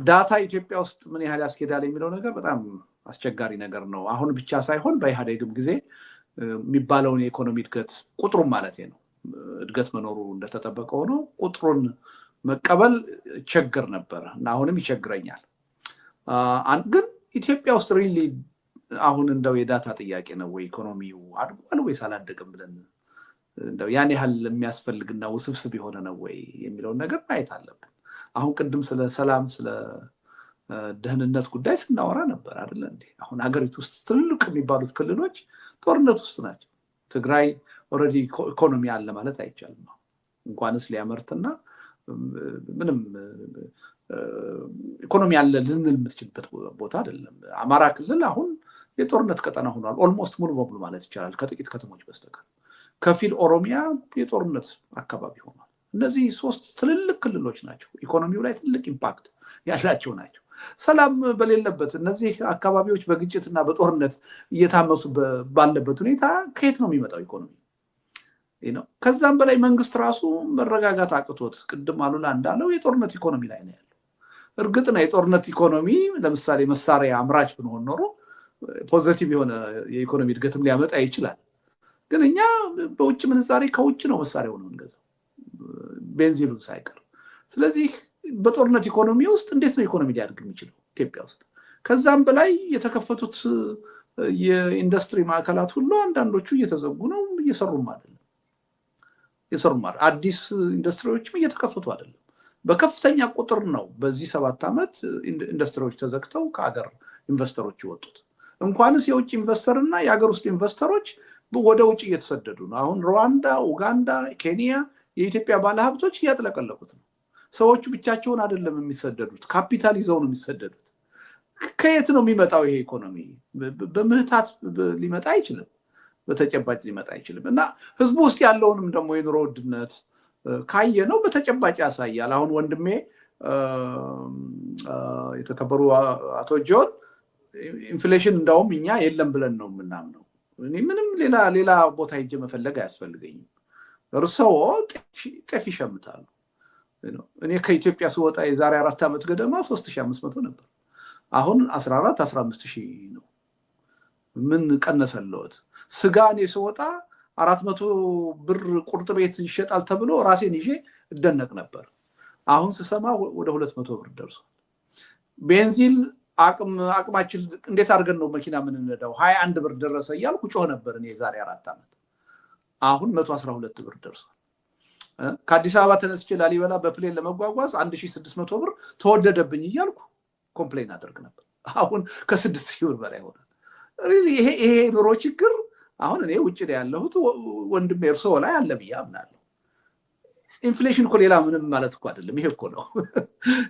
ዳታ ኢትዮጵያ ውስጥ ምን ያህል ያስኬዳል የሚለው ነገር በጣም አስቸጋሪ ነገር ነው። አሁን ብቻ ሳይሆን በኢህአዴግም ጊዜ የሚባለውን የኢኮኖሚ እድገት ቁጥሩን ማለት ነው እድገት መኖሩ እንደተጠበቀ ሆኖ ቁጥሩን መቀበል ችግር ነበረ እና አሁንም ይቸግረኛል። ግን ኢትዮጵያ ውስጥ ሪሊ አሁን እንደው የዳታ ጥያቄ ነው ወይ ኢኮኖሚው አድጓል ወይስ አላደገም ብለን እንደው ያን ያህል የሚያስፈልግና ውስብስብ የሆነ ነው ወይ የሚለውን ነገር ማየት አለብን። አሁን ቅድም ስለ ሰላም ስለ ደህንነት ጉዳይ ስናወራ ነበር አይደል እንዴ? አሁን ሀገሪቱ ውስጥ ትልልቅ የሚባሉት ክልሎች ጦርነት ውስጥ ናቸው። ትግራይ ኦልሬዲ ኢኮኖሚ አለ ማለት አይቻልም። እንኳንስ ሊያመርትና ምንም ኢኮኖሚ አለ ልንል የምትችልበት ቦታ አይደለም። አማራ ክልል አሁን የጦርነት ቀጠና ሆኗል ኦልሞስት ሙሉ በሙሉ ማለት ይቻላል ከጥቂት ከተሞች በስተቀር። ከፊል ኦሮሚያ የጦርነት አካባቢ ሆኗል። እነዚህ 3 ትልልቅ ክልሎች ናቸው። ኢኮኖሚው ላይ ትልቅ ኢምፓክት ያላቸው ናቸው። ሰላም በሌለበት እነዚህ አካባቢዎች በግጭትና በጦርነት እየታመሱ ባለበት ሁኔታ ከየት ነው የሚመጣው ኢኮኖሚ? ከዛም በላይ መንግስት ራሱ መረጋጋት አቅቶት ቅድም አሉላ እንዳለው የጦርነት ኢኮኖሚ ላይ ነው ያለው። እርግጥ ነው የጦርነት ኢኮኖሚ ለምሳሌ መሳሪያ አምራች ብንሆን ኖሮ ፖዚቲቭ የሆነ የኢኮኖሚ እድገትም ሊያመጣ ይችላል። ግን እኛ በውጭ ምንዛሬ ከውጭ ነው መሳሪያውን የምንገዛው ቤንዚኑን ሳይቀር። ስለዚህ በጦርነት ኢኮኖሚ ውስጥ እንዴት ነው ኢኮኖሚ ሊያድግ የሚችለው ኢትዮጵያ ውስጥ? ከዛም በላይ የተከፈቱት የኢንዱስትሪ ማዕከላት ሁሉ አንዳንዶቹ እየተዘጉ ነው፣ እየሰሩም አይደለም። አዲስ ኢንዱስትሪዎችም እየተከፈቱ አይደለም። በከፍተኛ ቁጥር ነው በዚህ 7 ዓመት ኢንዱስትሪዎች ተዘግተው ከሀገር ኢንቨስተሮች ይወጡት። እንኳንስ የውጭ ኢንቨስተርና የሀገር ውስጥ ኢንቨስተሮች ወደ ውጭ እየተሰደዱ ነው። አሁን ሩዋንዳ፣ ኡጋንዳ፣ ኬንያ የኢትዮጵያ ባለሀብቶች እያጥለቀለቁት ነው። ሰዎቹ ብቻቸውን አይደለም የሚሰደዱት፣ ካፒታል ይዘው ነው የሚሰደዱት። ከየት ነው የሚመጣው ይሄ ኢኮኖሚ? በምህታት ሊመጣ አይችልም፣ በተጨባጭ ሊመጣ አይችልም። እና ህዝቡ ውስጥ ያለውንም ደግሞ የኑሮ ውድነት ካየ ነው በተጨባጭ ያሳያል። አሁን ወንድሜ የተከበሩ አቶ ጆን ኢንፍሌሽን እንዳውም እኛ የለም ብለን ነው የምናምነው። እኔ ምንም ሌላ ቦታ ሄጄ መፈለግ አያስፈልገኝም። እርሰው ጤፍ ይሸምታሉ። እኔ ከኢትዮጵያ ስወጣ የዛሬ 4 ዓመት ገደማ 3500 ነበር። አሁን 14-15,000 ነው። ምን ቀነሰለውት? ስጋ እኔ ስወጣ 400 ብር ቁርጥ ቤት ይሸጣል ተብሎ ራሴን ይዤ እደነቅ ነበር። አሁን ስሰማ ወደ 200 ብር ደርሷል። ቤንዚን አቅማችን እንዴት አድርገን ነው መኪና የምንነዳው? 21 ብር ደረሰ እያልኩ ጮህ ነበር እኔ የዛሬ 4 ዓመት። አሁን 112 ብር ደርሷል። ከአዲስ አበባ ተነስቼ ላሊበላ በፕሌን ለመጓጓዝ 1600 ብር ተወደደብኝ እያልኩ ኮምፕሌን አደርግ ነበር። አሁን ከ6,000 ብር በላይ ሆነ። ይሄ ኑሮ ችግር አሁን እኔ ውጭ ላይ ያለሁት ወንድሜ እርስዎ ላይ አለ ብዬ አምናለሁ። ኢንፍሌሽን እኮ ሌላ ምንም ማለት እኮ አይደለም። ይሄ እኮ ነው።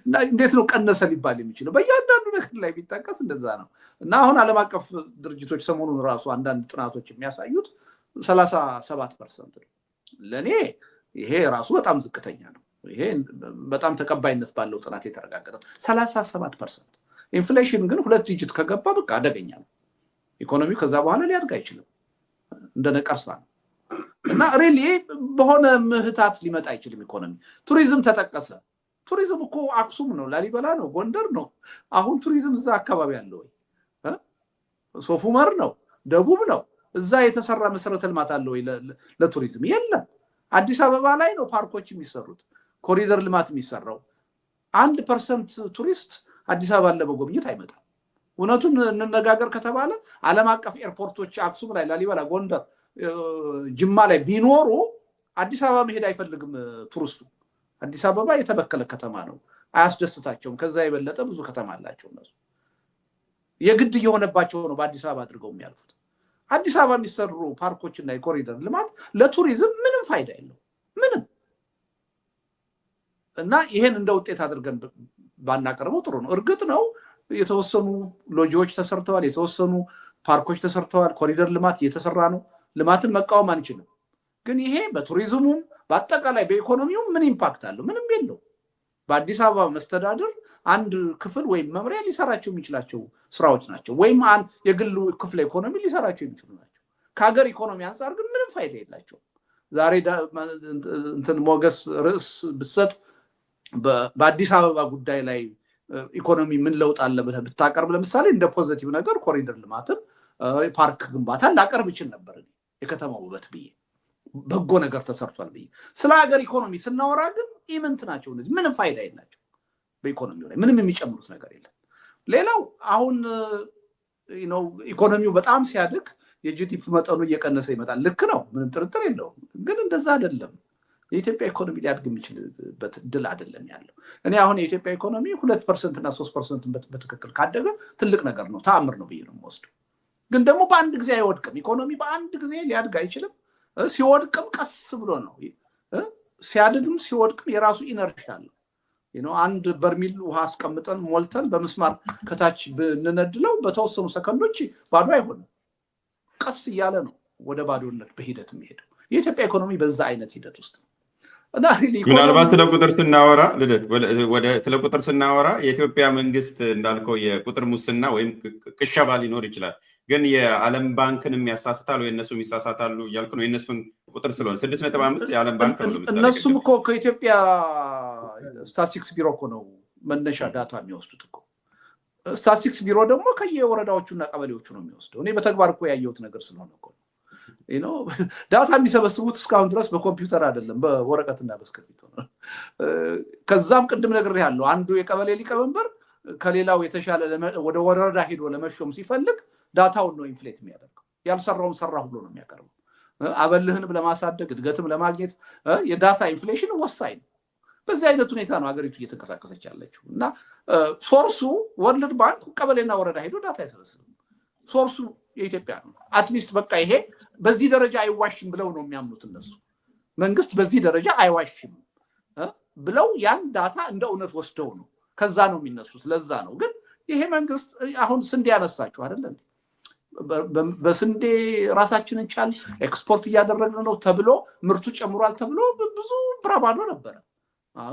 እና እንዴት ነው ቀነሰ ሊባል የሚችለው? በእያንዳንዱ ነገር ላይ ቢጠቀስ እንደዛ ነው። እና አሁን ዓለም አቀፍ ድርጅቶች ሰሞኑን ራሱ አንዳንድ ጥናቶች የሚያሳዩት 37% ነው። ለእኔ ይሄ ራሱ በጣም ዝቅተኛ ነው። ይሄ በጣም ተቀባይነት ባለው ጥናት የተረጋገጠ 37%። ኢንፍሌሽን ግን 2 ዲጂት ከገባ በቃ አደገኛ ነው። ኢኮኖሚው ከዛ በኋላ ሊያድግ አይችልም፣ እንደ ነቀርሳ ነው። እና ሪሊ በሆነ ምህታት ሊመጣ አይችልም ኢኮኖሚ። ቱሪዝም ተጠቀሰ። ቱሪዝም እኮ አክሱም ነው፣ ላሊበላ ነው፣ ጎንደር ነው። አሁን ቱሪዝም እዛ አካባቢ አለ ወይ? ሶፍ ዑመር ነው፣ ደቡብ ነው። እዛ የተሰራ መሰረተ ልማት አለ ወይ ለቱሪዝም? የለም። አዲስ አበባ ላይ ነው ፓርኮች የሚሰሩት፣ ኮሪደር ልማት የሚሰራው። 1% ቱሪስት አዲስ አበባን ለመጎብኘት አይመጣም። እውነቱን እንነጋገር ከተባለ ዓለም አቀፍ ኤርፖርቶች አክሱም ላይ፣ ላሊበላ፣ ጎንደር፣ ጅማ ላይ ቢኖሩ አዲስ አበባ መሄድ አይፈልግም ቱሪስቱ። አዲስ አበባ የተበከለ ከተማ ነው፣ አያስደስታቸውም። ከዛ የበለጠ ብዙ ከተማ አላቸው እነሱ። የግድ እየሆነባቸው ነው በአዲስ አበባ አድርገው የሚያልፉት። አዲስ አበባ የሚሰሩ ፓርኮችና የኮሪደር ልማት ለቱሪዝም ምንም ፋይዳ የለው ምንም። እና ይሄን እንደ ውጤት አድርገን ባናቀርበው ጥሩ ነው። እርግጥ ነው የተወሰኑ ሎጂዎች ተሰርተዋል፣ የተወሰኑ ፓርኮች ተሰርተዋል፣ ኮሪደር ልማት እየተሰራ ነው። ልማትን መቃወም አንችልም። ግን ይሄ በቱሪዝሙም በአጠቃላይ በኢኮኖሚውም ምን ኢምፓክት አለው? ምንም የለው። በአዲስ አበባ መስተዳድር አንድ ክፍል ወይም መምሪያ ሊሰራቸው የሚችላቸው ስራዎች ናቸው፣ ወይም የግሉ ክፍለ ኢኮኖሚ ሊሰራቸው የሚችሉ ናቸው። ከሀገር ኢኮኖሚ አንጻር ግን ምንም ፋይዳ የላቸውም። ዛሬ እንትን ሞገስ ርዕስ ብሰጥ በአዲስ አበባ ጉዳይ ላይ ኢኮኖሚ ምን ለውጥ አለ ብለህ ብታቀርብ ለምሳሌ እንደ ፖዚቲቭ ነገር ኮሪደር ልማትን፣ ፓርክ ግንባታን ላቀርብ ይችል ነበር የከተማው ውበት ብዬ በጎ ነገር ተሰርቷል ብዬ። ስለ ሀገር ኢኮኖሚ ስናወራ ግን ኢምንት ናቸው እነዚህ፣ ምንም ፋይዳ የላቸው። በኢኮኖሚው ላይ ምንም የሚጨምሩት ነገር የለም። ሌላው አሁን ኢኮኖሚው በጣም ሲያድግ የጂዲፒ መጠኑ እየቀነሰ ይመጣል። ልክ ነው፣ ምንም ጥርጥር የለውም። ግን እንደዛ አይደለም። የኢትዮጵያ ኢኮኖሚ ሊያድግ የሚችልበት እድል አይደለም ያለው። እኔ አሁን የኢትዮጵያ ኢኮኖሚ 2% እና 3% በትክክል ካደገ ትልቅ ነገር ነው፣ ተአምር ነው ብዬ ነው የምወስደው። ግን ደግሞ በአንድ ጊዜ አይወድቅም። ኢኮኖሚ በአንድ ጊዜ ሊያድግ አይችልም። ሲወድቅም ቀስ ብሎ ነው። ሲያድግም ሲወድቅም የራሱ ኢነርሺ አለው። አንድ በርሚል ውሃ አስቀምጠን ሞልተን በመስማር ከታች ብንነድለው በተወሰኑ ሰከንዶች ባዶ አይሆንም። ቀስ እያለ ነው ወደ ባዶነት በሂደት የሚሄደው። የኢትዮጵያ ኢኮኖሚ በዛ አይነት ሂደት ውስጥ ነው። ምናልባት ስለ ቁጥር ስናወራ ልደት ስለ ቁጥር ስናወራ የኢትዮጵያ መንግስት እንዳልከው የቁጥር ሙስና ወይም ቅሸባ ሊኖር ይችላል። ግን የዓለም ባንክንም ያሳስታል ወይ እነሱም ይሳሳታሉ እያልክ ነው። የእነሱን ቁጥር ስለሆነ 6.5 የዓለም ባንክ ነው። እነሱም እኮ ከኢትዮጵያ ስታቲስቲክስ ቢሮ እኮ ነው መነሻ ዳታ የሚወስዱት እኮ። ስታቲስቲክስ ቢሮ ደግሞ ከየወረዳዎቹና ቀበሌዎቹ ነው የሚወስደው። እኔ በተግባር እኮ ያየሁት ነገር ስለሆነ እኮ ዳታ የሚሰበስቡት እስካሁን ድረስ በኮምፒውተር አይደለም፣ በወረቀትና በእስክሪብቶ ነው። ከዛም ቅድም ነግሬሃለሁ፣ አንዱ የቀበሌ ሊቀመንበር ከሌላው የተሻለ ወደ ወረዳ ሄዶ ለመሾም ሲፈልግ ዳታውን ነው ኢንፍሌት የሚያደርገው። ያልሰራውን ሰራ ሁሉ ነው የሚያቀርበው። አበልህንም ለማሳደግ እድገትም ለማግኘት የዳታ ኢንፍሌሽን ወሳኝ ነው። በዚህ አይነት ሁኔታ ነው ሀገሪቱ እየተንቀሳቀሰች ያለችው እና ሶርሱ ወርልድ ባንክ ቀበሌና ወረዳ ሄዶ ዳታ አይሰበስብም። ሶርሱ የኢትዮጵያ ነው። አትሊስት በቃ ይሄ በዚህ ደረጃ አይዋሽም ብለው ነው የሚያምኑት እነሱ። መንግስት በዚህ ደረጃ አይዋሽም ብለው ያን ዳታ እንደ እውነት ወስደው ነው ከዛ ነው የሚነሱት። ለዛ ነው ግን ይሄ መንግስት አሁን ስንዴ ያነሳችሁ አይደለም፣ በስንዴ ራሳችንን ቻል ኤክስፖርት እያደረግን ነው ተብሎ ምርቱ ጨምሯል ተብሎ ብዙ ብራባዶ ነበረ።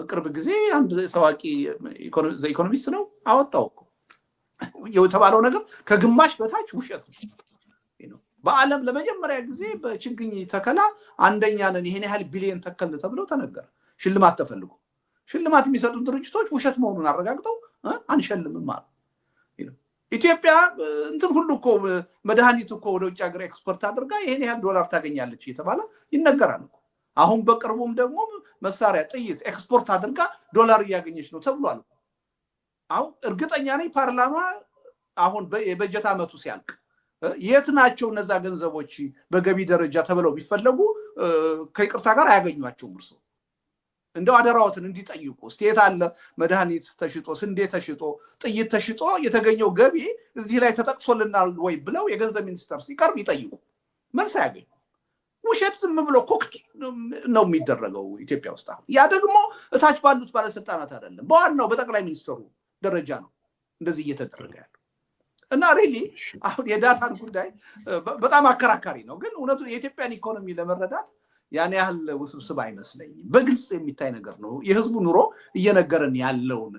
ቅርብ ጊዜ አንድ ታዋቂ ኢኮኖሚስት ነው አወጣው እኮ የተባለው ነገር ከግማሽ በታች ውሸት ነው። በዓለም ለመጀመሪያ ጊዜ በችግኝ ተከላ አንደኛ ነን፣ ይሄን ያህል ቢሊዮን ተከልን ተብሎ ተነገረ። ሽልማት ተፈልጎ ሽልማት የሚሰጡ ድርጅቶች ውሸት መሆኑን አረጋግጠው አንሸልምም አሉ። ኢትዮጵያ እንትን ሁሉ እኮ መድኃኒት እኮ ወደ ውጭ ሀገር ኤክስፖርት አድርጋ ይሄን ያህል ዶላር ታገኛለች እየተባለ ይነገራል እኮ። አሁን በቅርቡም ደግሞ መሳሪያ፣ ጥይት ኤክስፖርት አድርጋ ዶላር እያገኘች ነው ተብሏል። አሁን እርግጠኛ ነኝ ፓርላማ አሁን የበጀት ዓመቱ ሲያልቅ የት ናቸው እነዛ ገንዘቦች በገቢ ደረጃ ተብለው ቢፈለጉ ከይቅርታ ጋር አያገኟቸውም። እርሶ እንደው አደራዎትን እንዲጠይቁ እስቲ የት አለ መድኃኒት ተሽጦ፣ ስንዴ ተሽጦ፣ ጥይት ተሽጦ የተገኘው ገቢ እዚህ ላይ ተጠቅሶልናል ወይ ብለው የገንዘብ ሚኒስተር ሲቀርብ ይጠይቁ። መልስ አያገኙ። ውሸት ዝም ብሎ ኮክት ነው የሚደረገው ኢትዮጵያ ውስጥ። ያ ደግሞ እታች ባሉት ባለስልጣናት አይደለም፣ በዋናው በጠቅላይ ሚኒስትሩ ደረጃ ነው እንደዚህ እየተደረገ ያለው እና ሪሊ አሁን የዳታን ጉዳይ በጣም አከራካሪ ነው። ግን እውነቱ የኢትዮጵያን ኢኮኖሚ ለመረዳት ያን ያህል ውስብስብ አይመስለኝም። በግልጽ የሚታይ ነገር ነው። የህዝቡ ኑሮ እየነገረን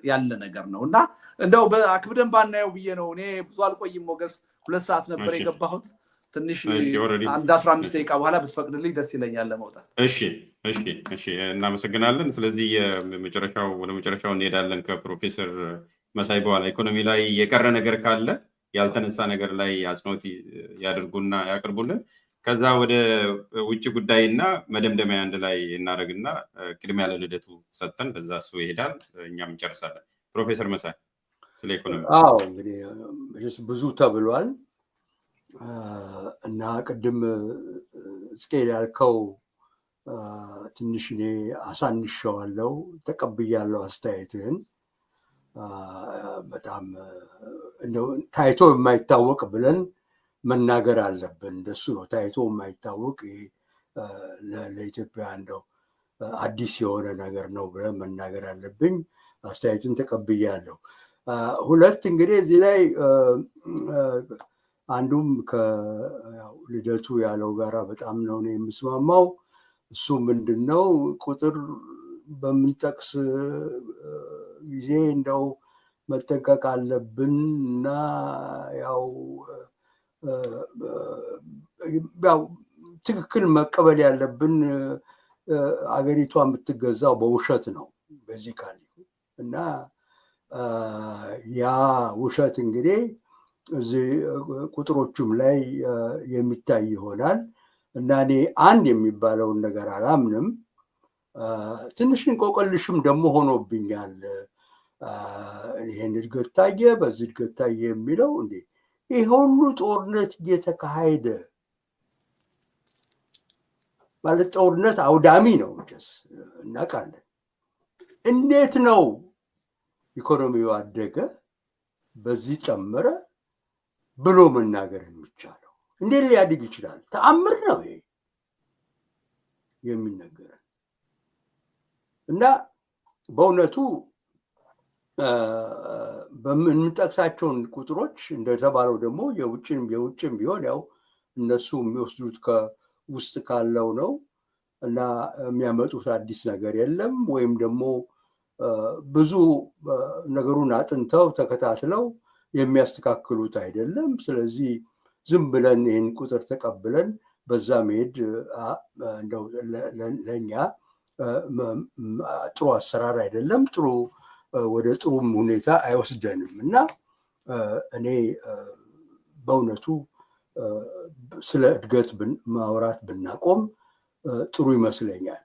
ያለ ነገር ነው እና እንደው አክብደን ባናየው ብዬ ነው። እኔ ብዙ አልቆይም ሞገስ፣ 2 ሰዓት ነበር የገባሁት። ትንሽ አንድ 15 ደቂቃ በኋላ ብትፈቅድልኝ ደስ ይለኛል ለመውጣት። እሺ፣ እናመሰግናለን። ስለዚህ ወደ መጨረሻው እንሄዳለን ከፕሮፌሰር መሳይ በኋላ ኢኮኖሚ ላይ የቀረ ነገር ካለ ያልተነሳ ነገር ላይ አጽንኦት ያድርጉና ያቅርቡልን። ከዛ ወደ ውጭ ጉዳይና መደምደሚያ አንድ ላይ እናደርግና ቅድሚያ ለልደቱ ሰጥተን በዛ እሱ ይሄዳል፣ እኛም እንጨርሳለን። ፕሮፌሰር መሳይ ስለ ኢኮኖሚ። እንግዲህ ብዙ ተብሏል እና ቅድም እስኬል ያልከው ትንሽ እኔ አሳንሸዋለሁ፣ ተቀብያለሁ አስተያየትህን። በጣም ታይቶ የማይታወቅ ብለን መናገር አለብን። እንደሱ ነው። ታይቶ የማይታወቅ ለኢትዮጵያ እንደው አዲስ የሆነ ነገር ነው ብለን መናገር አለብኝ። አስተያየትን ተቀብያለሁ። ሁለት እንግዲህ እዚህ ላይ አንዱም ከልደቱ ያለው ጋራ በጣም ነው የምስማማው። እሱ ምንድነው ቁጥር በምንጠቅስ ጊዜ እንደው መጠንቀቅ አለብን እና ያው ትክክል መቀበል ያለብን አገሪቷ የምትገዛው በውሸት ነው ቤዚካሊ እና ያ ውሸት እንግዲህ እዚህ ቁጥሮቹም ላይ የሚታይ ይሆናል እና እኔ አንድ የሚባለውን ነገር አላምንም። ትንሽ እንቆቅልሽም ደግሞ ሆኖብኛል። ይሄን እድገት ታየ በዚህ እድገት ታየ የሚለው እንዴ ይሄ ሁሉ ጦርነት እየተካሄደ ማለት ጦርነት አውዳሚ ነው መቼስ እናውቃለን። እንዴት ነው ኢኮኖሚው አደገ በዚህ ጨመረ ብሎ መናገር የሚቻለው? እንዴት ሊያድግ ይችላል? ተአምር ነው ይሄ የሚነገረን እና በእውነቱ በምንጠቅሳቸውን ቁጥሮች እንደተባለው ደግሞ የውጭም ቢሆን ያው እነሱ የሚወስዱት ከውስጥ ካለው ነው እና የሚያመጡት አዲስ ነገር የለም ወይም ደግሞ ብዙ ነገሩን አጥንተው ተከታትለው የሚያስተካክሉት አይደለም። ስለዚህ ዝም ብለን ይህን ቁጥር ተቀብለን በዛ መሄድ እንደው ለእኛ ጥሩ አሰራር አይደለም፣ ጥሩ ወደ ጥሩም ሁኔታ አይወስደንም እና እኔ በእውነቱ ስለ እድገት ማውራት ብናቆም ጥሩ ይመስለኛል።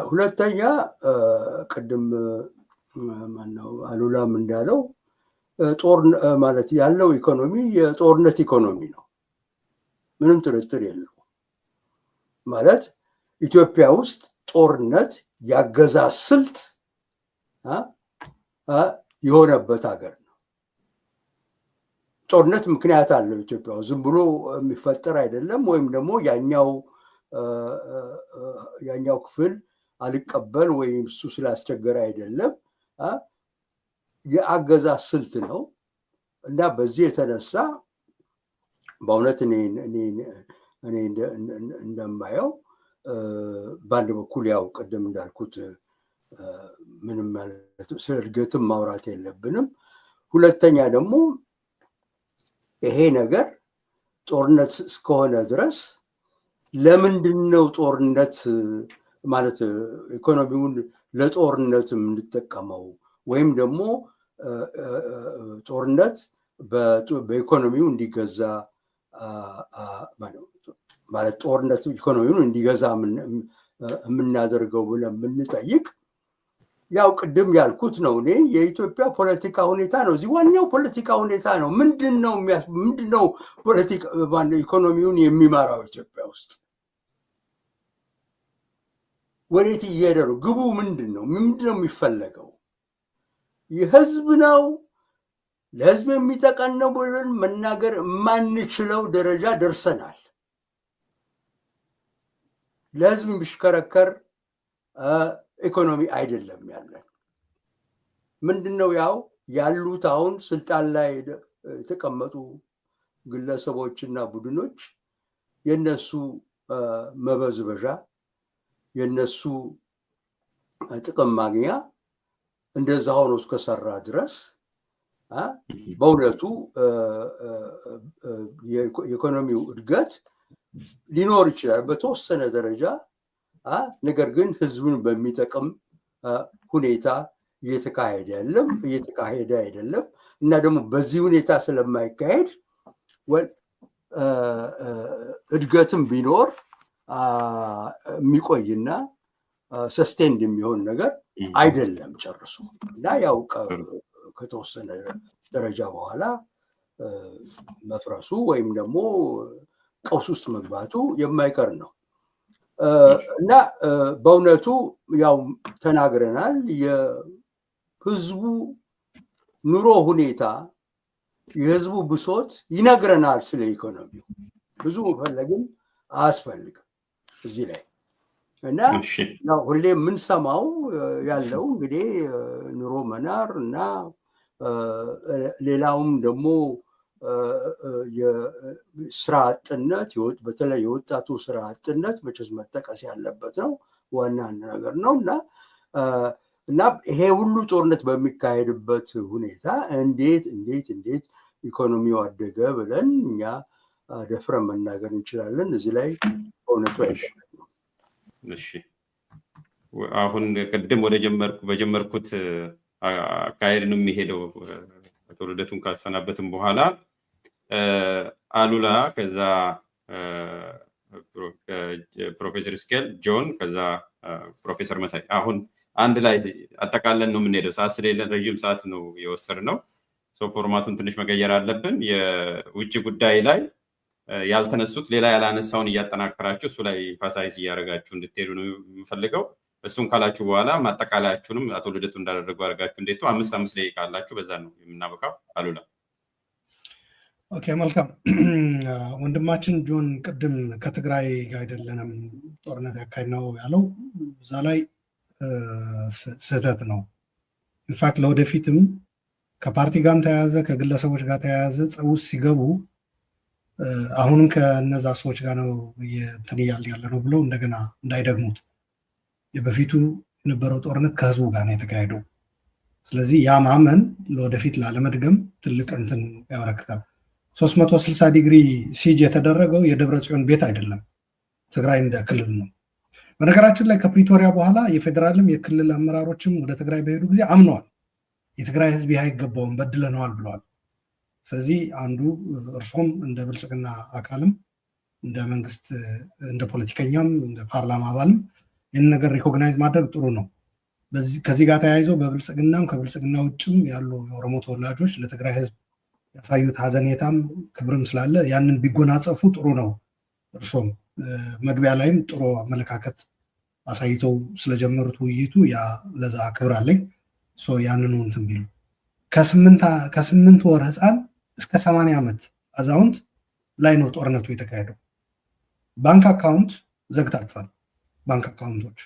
ሁለተኛ ቅድም ማነው አሉላም እንዳለው ጦር ማለት ያለው ኢኮኖሚ የጦርነት ኢኮኖሚ ነው፣ ምንም ጥርጥር የለው። ማለት ኢትዮጵያ ውስጥ ጦርነት ያገዛዝ ስልት የሆነበት ሀገር ነው። ጦርነት ምክንያት አለው ኢትዮጵያ ውስጥ፣ ዝም ብሎ የሚፈጠር አይደለም። ወይም ደግሞ ያኛው ክፍል አልቀበል ወይም እሱ ስላስቸገረ አይደለም። የአገዛዝ ስልት ነው እና በዚህ የተነሳ በእውነት እኔ እንደማየው በአንድ በኩል ያው ቅድም እንዳልኩት ምንም ማለት ስለ እድገትም ማውራት የለብንም። ሁለተኛ ደግሞ ይሄ ነገር ጦርነት እስከሆነ ድረስ ለምንድን ነው ጦርነት ማለት ኢኮኖሚውን ለጦርነት የምንጠቀመው? ወይም ደግሞ ጦርነት በኢኮኖሚው እንዲገዛ ማለት ጦርነት ኢኮኖሚውን እንዲገዛ የምናደርገው ብለን የምንጠይቅ ያው ቅድም ያልኩት ነው። እኔ የኢትዮጵያ ፖለቲካ ሁኔታ ነው እዚህ ዋናው ፖለቲካ ሁኔታ ነው። ምንድነው ፖለቲካ ኢኮኖሚውን የሚመራው ኢትዮጵያ ውስጥ ወዴት እየሄደ ነው? ግቡ ምንድነው የሚፈለገው? የህዝብ ነው ለህዝብ የሚጠቀም ነው ብለን መናገር የማንችለው ደረጃ ደርሰናል። ለህዝብ የሚሽከረከር ኢኮኖሚ አይደለም ያለን። ምንድነው ያው ያሉት አሁን ስልጣን ላይ የተቀመጡ ግለሰቦችና ቡድኖች የነሱ መበዝበዣ የነሱ ጥቅም ማግኛ እንደዛ ሆኖ እስከሰራ ድረስ በእውነቱ የኢኮኖሚው እድገት ሊኖር ይችላል በተወሰነ ደረጃ። ነገር ግን ህዝብን በሚጠቅም ሁኔታ እየተካሄደ አይደለም እና ደግሞ በዚህ ሁኔታ ስለማይካሄድ እድገትም ቢኖር የሚቆይና ሰስቴንድ የሚሆን ነገር አይደለም ጨርሶ እና ያው ከተወሰነ ደረጃ በኋላ መፍረሱ ወይም ደግሞ ቀውስ ውስጥ መግባቱ የማይቀር ነው እና በእውነቱ ያው ተናግረናል። የህዝቡ ኑሮ ሁኔታ የህዝቡ ብሶት ይነግረናል ስለ ኢኮኖሚው። ብዙ መፈለግም አያስፈልግም እዚህ ላይ እና ሁሌ የምንሰማው ያለው እንግዲህ ኑሮ መናር እና ሌላውም ደግሞ የስራ አጥነት በተለይ የወጣቱ ስራ አጥነት መቼስ መጠቀስ ያለበት ነው፣ ዋና ነገር ነው እና እና ይሄ ሁሉ ጦርነት በሚካሄድበት ሁኔታ እንዴት ኢኮኖሚው አደገ ብለን እኛ ደፍረን መናገር እንችላለን? እዚህ ላይ በእውነቱ አይደለም። እሺ አሁን ቅድም በጀመርኩት አካሄድ ነው የሚሄደው። አቶ ልደቱን ካሰናበትም በኋላ አሉላ፣ ከዛ ፕሮፌሰር ስኬል፣ ጆን፣ ከዛ ፕሮፌሰር መሳይ አሁን አንድ ላይ አጠቃለን ነው የምንሄደው። ሰዓት ስለሌለን ረዥም ሰዓት ነው የወሰድነው። ፎርማቱን ትንሽ መቀየር አለብን። የውጭ ጉዳይ ላይ ያልተነሱት ሌላ ያላነሳውን እያጠናከራችሁ እሱ ላይ ፋሳይዝ እያደረጋችሁ እንድትሄዱ ነው የምፈልገው። እሱን ካላችሁ በኋላ ማጠቃለያችሁንም አቶ ልደቱ እንዳደረጉ አድርጋችሁ እንዴት 5 ደቂቃ አላችሁ። በዛ ነው የምናበቃው። አሉላ። ኦኬ መልካም። ወንድማችን ጆን ቅድም ከትግራይ ጋር አይደለንም ጦርነት ያካሄድ ነው ያለው፣ እዛ ላይ ስህተት ነው። ኢንፋክት ለወደፊትም ከፓርቲ ጋርም ተያያዘ ከግለሰቦች ጋር ተያያዘ ጸውስ ሲገቡ አሁንም ከነዛ ሰዎች ጋር ነው እንትን እያልን ያለ ነው ብለው እንደገና እንዳይደግሙት። የበፊቱ የነበረው ጦርነት ከህዝቡ ጋር ነው የተካሄደው። ስለዚህ ያ ማመን ለወደፊት ላለመድገም ትልቅ እንትን ያበረክታል። 360 ዲግሪ ሲጅ የተደረገው የደብረ ጽዮን ቤት አይደለም፣ ትግራይ እንደ ክልል ነው። በነገራችን ላይ ከፕሪቶሪያ በኋላ የፌዴራልም የክልል አመራሮችም ወደ ትግራይ በሄዱ ጊዜ አምነዋል። የትግራይ ህዝብ ይህ አይገባውም በድለነዋል ብለዋል። ስለዚህ አንዱ እርሶም እንደ ብልጽግና አካልም እንደ መንግስት እንደ ፖለቲከኛም እንደ ፓርላማ አባልም ይህን ነገር ሪኮግናይዝ ማድረግ ጥሩ ነው። ከዚህ ጋር ተያይዞ በብልጽግናም ከብልጽግና ውጭም ያሉ የኦሮሞ ተወላጆች ለትግራይ ህዝብ ያሳዩት ሀዘኔታም ክብርም ስላለ ያንን ቢጎናጸፉ ጥሩ ነው። እርሶም መግቢያ ላይም ጥሩ አመለካከት አሳይተው ስለጀመሩት ውይይቱ ለዛ ክብር አለኝ። ያንኑ እንትን ቢሉ ከ8 ወር ህፃን እስከ 80 ዓመት አዛውንት ላይ ነው ጦርነቱ የተካሄደው። ባንክ አካውንት ዘግታችኋል። ባንክ አካውንቶች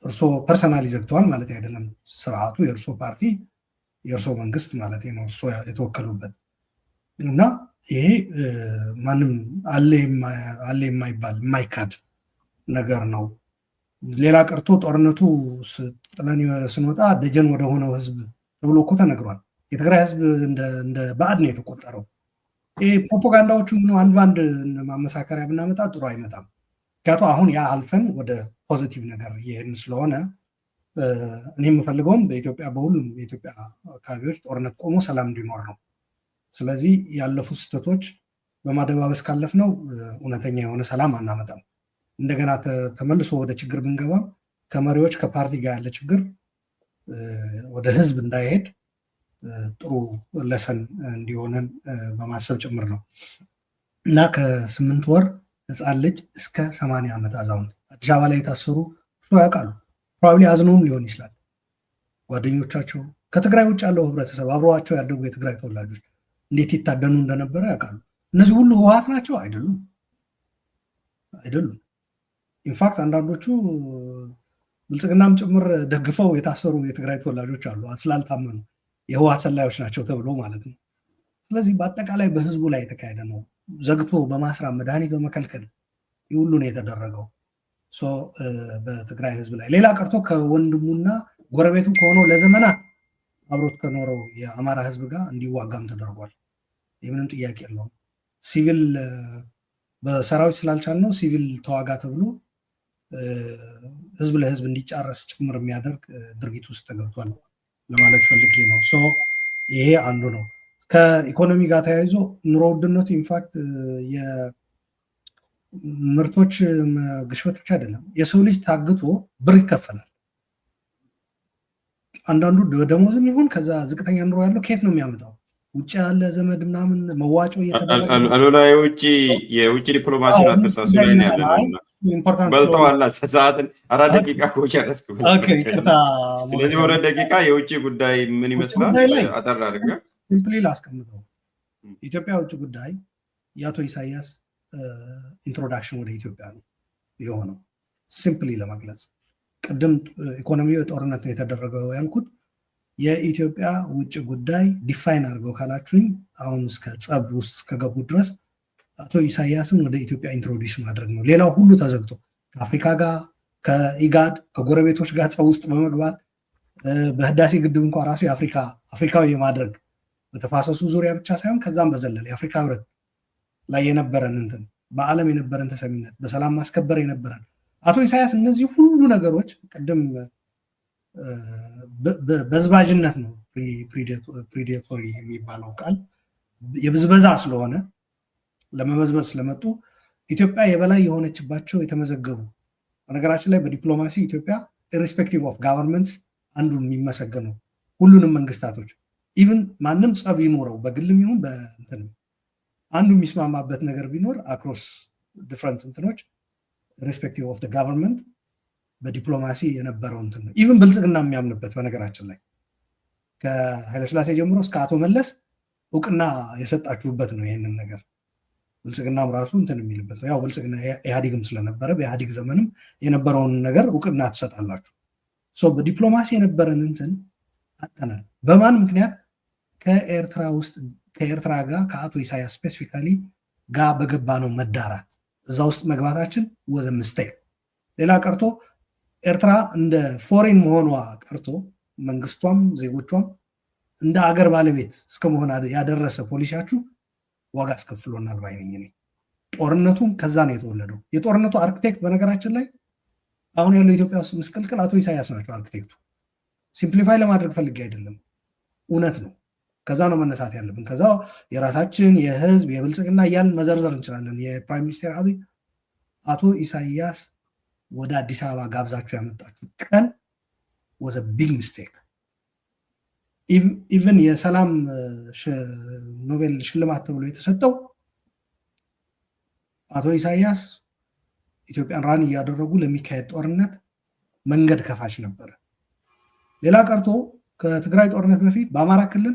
እርሶ ፐርሰናሊ ዘግተዋል ማለት አይደለም። ስርዓቱ የእርሶ ፓርቲ የእርሶ መንግስት ማለት ነው እርሶ የተወከሉበት እና ይሄ ማንም አለ የማይባል የማይካድ ነገር ነው። ሌላ ቀርቶ ጦርነቱ ጥለን ስንወጣ ደጀን ወደሆነው ህዝብ ተብሎ እኮ ተነግሯል። የትግራይ ህዝብ እንደ ባዕድ ነው የተቆጠረው። ይሄ ፕሮፓጋንዳዎቹ አንድ ማመሳከሪያ ብናመጣ ጥሩ አይመጣም። ምክንያቱ አሁን ያ አልፈን ወደ ፖዚቲቭ ነገር ይሄን ስለሆነ እኔ የምፈልገውም በኢትዮጵያ በሁሉም የኢትዮጵያ አካባቢዎች ጦርነት ቆሞ ሰላም እንዲኖር ነው። ስለዚህ ያለፉ ስህተቶች በማደባበስ ካለፍነው እውነተኛ የሆነ ሰላም አናመጣም። እንደገና ተመልሶ ወደ ችግር ብንገባ ከመሪዎች ከፓርቲ ጋር ያለ ችግር ወደ ህዝብ እንዳይሄድ ጥሩ ለሰን እንዲሆነን በማሰብ ጭምር ነው እና ከ8 ወር ህፃን ልጅ እስከ 80 ዓመት አዛውንት አዲስ አበባ ላይ የታሰሩ ያውቃሉ። ፕሮባብሊ አዝነውም ሊሆን ይችላል። ጓደኞቻቸው ከትግራይ ውጭ ያለው ህብረተሰብ አብረዋቸው ያደጉ የትግራይ ተወላጆች እንዴት ይታደኑ እንደነበረ ያውቃሉ። እነዚህ ሁሉ ህወሓት ናቸው? አይደሉም። ኢንፋክት አንዳንዶቹ ብልጽግናም ጭምር ደግፈው የታሰሩ የትግራይ ተወላጆች አሉ፣ ስላልታመኑ የህወሓት ሰላዮች ናቸው ተብሎ ማለት ነው። ስለዚህ በአጠቃላይ በህዝቡ ላይ የተካሄደ ነው። ዘግቶ በማስራት መድኃኒት በመከልከል ሁሉ ነው የተደረገው በትግራይ ህዝብ ላይ። ሌላ ቀርቶ ከወንድሙና ጎረቤቱ ከሆነው ለዘመናት አብሮት ከኖረው የአማራ ህዝብ ጋር እንዲዋጋም ተደርጓል። የምንም ጥያቄ የለውም። ሲቪል በሰራዊት ስላልቻል ነው ሲቪል ተዋጋ ተብሎ ህዝብ ለህዝብ እንዲጫረስ ጭምር የሚያደርግ ድርጊት ውስጥ ተገብቷል ለማለት ፈልጌ ነው። ይሄ አንዱ ነው። ከኢኮኖሚ ጋር ተያይዞ ኑሮ ውድነቱ ኢንፋክት የምርቶች ግሽበት ብቻ አይደለም፣ የሰው ልጅ ታግቶ ብር ይከፈላል። አንዳንዱ ደሞዝም ይሁን ከዛ ዝቅተኛ ኑሮ ያለው ከየት ነው የሚያመጣው? ውጭ ያለ ዘመድ ምናምን መዋጮ እየተደረገ አሉላ የውጭ ዲፕሎማሲ አተሳሱ ላይ ነው ያለው። በልተዋላ ሰዓትን 4 ደቂቃ ጨረስክ። ስለዚህ 2 ደቂቃ የውጭ ጉዳይ ምን ይመስላል አጠር አድርገህ ሲምፕሊ ላስቀምጠው። ኢትዮጵያ ውጭ ጉዳይ የአቶ ኢሳያስ ኢንትሮዳክሽን ወደ ኢትዮጵያ ነው የሆነው። ሲምፕሊ ለመግለጽ ቅድም ኢኮኖሚው ጦርነት ነው የተደረገው ያልኩት የኢትዮጵያ ውጭ ጉዳይ ዲፋይን አድርገው ካላችሁኝ አሁን እስከ ጸብ ውስጥ ከገቡ ድረስ አቶ ኢሳያስን ወደ ኢትዮጵያ ኢንትሮዲውስ ማድረግ ነው። ሌላው ሁሉ ተዘግቶ ከአፍሪካ ጋር ከኢጋድ ከጎረቤቶች ጋር ጸብ ውስጥ በመግባት በህዳሴ ግድብ እንኳን ራሱ አፍሪካዊ የማድረግ በተፋሰሱ ዙሪያ ብቻ ሳይሆን ከዛም በዘለለ የአፍሪካ ህብረት ላይ የነበረን እንትን በዓለም የነበረን ተሰሚነት በሰላም ማስከበር የነበረን አቶ ኢሳያስ እነዚህ ሁሉ ነገሮች ቅድም በዝባዥነት ነው ፕሪዴቶሪ የሚባለው ቃል የብዝበዛ ስለሆነ ለመበዝበዝ ስለመጡ ኢትዮጵያ የበላይ የሆነችባቸው የተመዘገቡ በነገራችን ላይ በዲፕሎማሲ ኢትዮጵያ ኢሬስፔክቲቭ ኦፍ ጋቨርንመንትስ አንዱ የሚመሰገነው ሁሉንም መንግስታቶች ኢቭን ማንም ጸብ ይኖረው በግልም ይሁን በእንትን አንዱ የሚስማማበት ነገር ቢኖር አክሮስ ዲፍረንት እንትኖች ኢሬስፔክቲቭ ኦፍ ጋቨርንመንት በዲፕሎማሲ የነበረው እንትን ነው። ኢቭን ብልጽግና የሚያምንበት በነገራችን ላይ ከኃይለስላሴ ጀምሮ እስከ አቶ መለስ እውቅና የሰጣችሁበት ነው። ይህንን ነገር ብልጽግናም ራሱ እንትን የሚልበት ነው። ያው ብልጽግና ኢህአዴግም ስለነበረ በኢህአዴግ ዘመንም የነበረውን ነገር እውቅና ትሰጣላችሁ። በዲፕሎማሲ የነበረን እንትን አጠናል። በማን ምክንያት? ከኤርትራ ጋር ከአቶ ኢሳያስ ስፔሲፊካሊ ጋር በገባ ነው መዳራት። እዛ ውስጥ መግባታችን ወዘ ምስቴክ። ሌላ ቀርቶ ኤርትራ እንደ ፎሬን መሆኗ ቀርቶ መንግስቷም ዜጎቿም እንደ አገር ባለቤት እስከ መሆን ያደረሰ ፖሊሲያችሁ ዋጋ አስከፍሎናል ባይነኝ እኔ። ጦርነቱም ከዛ ነው የተወለደው። የጦርነቱ አርክቴክት በነገራችን ላይ አሁን ያለው ኢትዮጵያ ውስጥ ምስቅልቅል አቶ ኢሳያስ ናቸው አርክቴክቱ። ሲምፕሊፋይ ለማድረግ ፈልጌ አይደለም፣ እውነት ነው። ከዛ ነው መነሳት ያለብን። ከዛ የራሳችን የህዝብ የብልጽግና እያልን መዘርዘር እንችላለን። የፕራይም ሚኒስቴር አብይ አቶ ኢሳያስ ወደ አዲስ አበባ ጋብዛችሁ ያመጣችሁ ቀን ወዘ ቢግ ሚስቴክ። ኢቨን የሰላም ኖቤል ሽልማት ተብሎ የተሰጠው አቶ ኢሳያስ ኢትዮጵያን ራን እያደረጉ ለሚካሄድ ጦርነት መንገድ ከፋች ነበረ። ሌላ ቀርቶ ከትግራይ ጦርነት በፊት በአማራ ክልል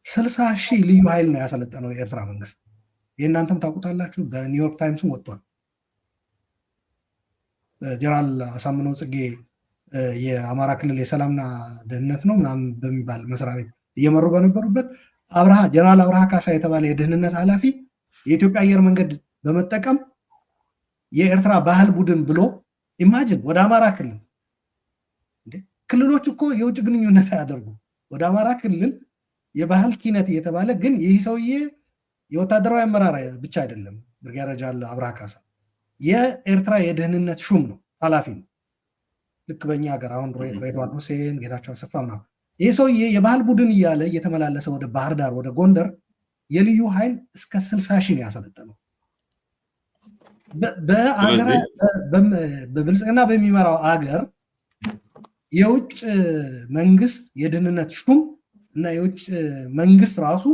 60,000 ልዩ ኃይል ነው ያሰለጠነው የኤርትራ መንግስት። የእናንተም ታውቁታላችሁ፣ በኒውዮርክ ታይምስም ወጥቷል። ጀነራል አሳምነው ጽጌ የአማራ ክልል የሰላምና ደህንነት ነው ምናምን በሚባል መስሪያ ቤት እየመሩ በነበሩበት ጀነራል አብርሃ ካሳ የተባለ የደህንነት ኃላፊ የኢትዮጵያ አየር መንገድ በመጠቀም የኤርትራ ባህል ቡድን ብሎ ኢማጅን ወደ አማራ ክልሎች እኮ የውጭ ግንኙነት አያደርጉ ወደ አማራ ክልል የባህል ኪነት እየተባለ ግን ይህ ሰውዬ የወታደራዊ አመራር ብቻ አይደለም። ብርጋዴር ጀነራል አብርሃ ካሳ የኤርትራ የደህንነት ሹም ነው፣ ኃላፊ ነው። ልክ በእኛ ሀገር አሁን ሬድዋን ሁሴን፣ ጌታቸው አሰፋ ምናምን። ይህ ሰውዬ የባህል ቡድን እያለ እየተመላለሰ ወደ ባህር ዳር ወደ ጎንደር የልዩ ኃይል እስከ 60,000 ነው ያሰለጠነው። በብልጽግና በሚመራው አገር የውጭ መንግስት የደህንነት ሹም እና የውጭ መንግስት ራሱ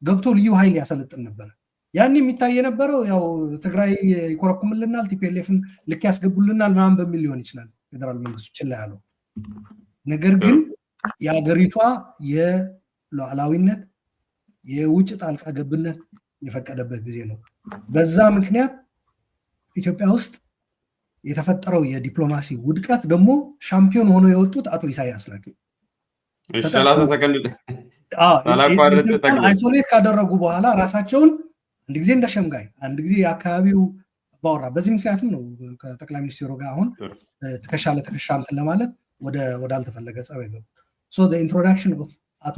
ገብቶ ልዩ ኃይል ያሰለጥን ነበረ። ያን የሚታይ የነበረው ያው ትግራይ ይኮረኩምልናል፣ ቲፒኤልኤፍን ልክ ያስገቡልናል ምናምን በሚል ሊሆን ይችላል ፌደራል መንግስቱ ችላ ያለው ነገር። ግን የሀገሪቷ የሉዓላዊነት የውጭ ጣልቃ ገብነት የፈቀደበት ጊዜ ነው። በዛ ምክንያት ኢትዮጵያ ውስጥ የተፈጠረው የዲፕሎማሲ ውድቀት ደግሞ ሻምፒዮን ሆኖ የወጡት አቶ ኢሳያስ ናቸው። አይሶሌት ካደረጉ በኋላ ራሳቸውን አንድ ጊዜ እንደ ሸምጋይ፣ አንድ ጊዜ የአካባቢው ባወራ። በዚህ ምክንያትም ነው ከጠቅላይ ሚኒስትሩ ጋር አሁን ትከሻ ለትከሻ እንትን ለማለት ወዳልተፈለገ ጸብ የገቡት። ኢንትሮዳክሽን ኦፍ አቶ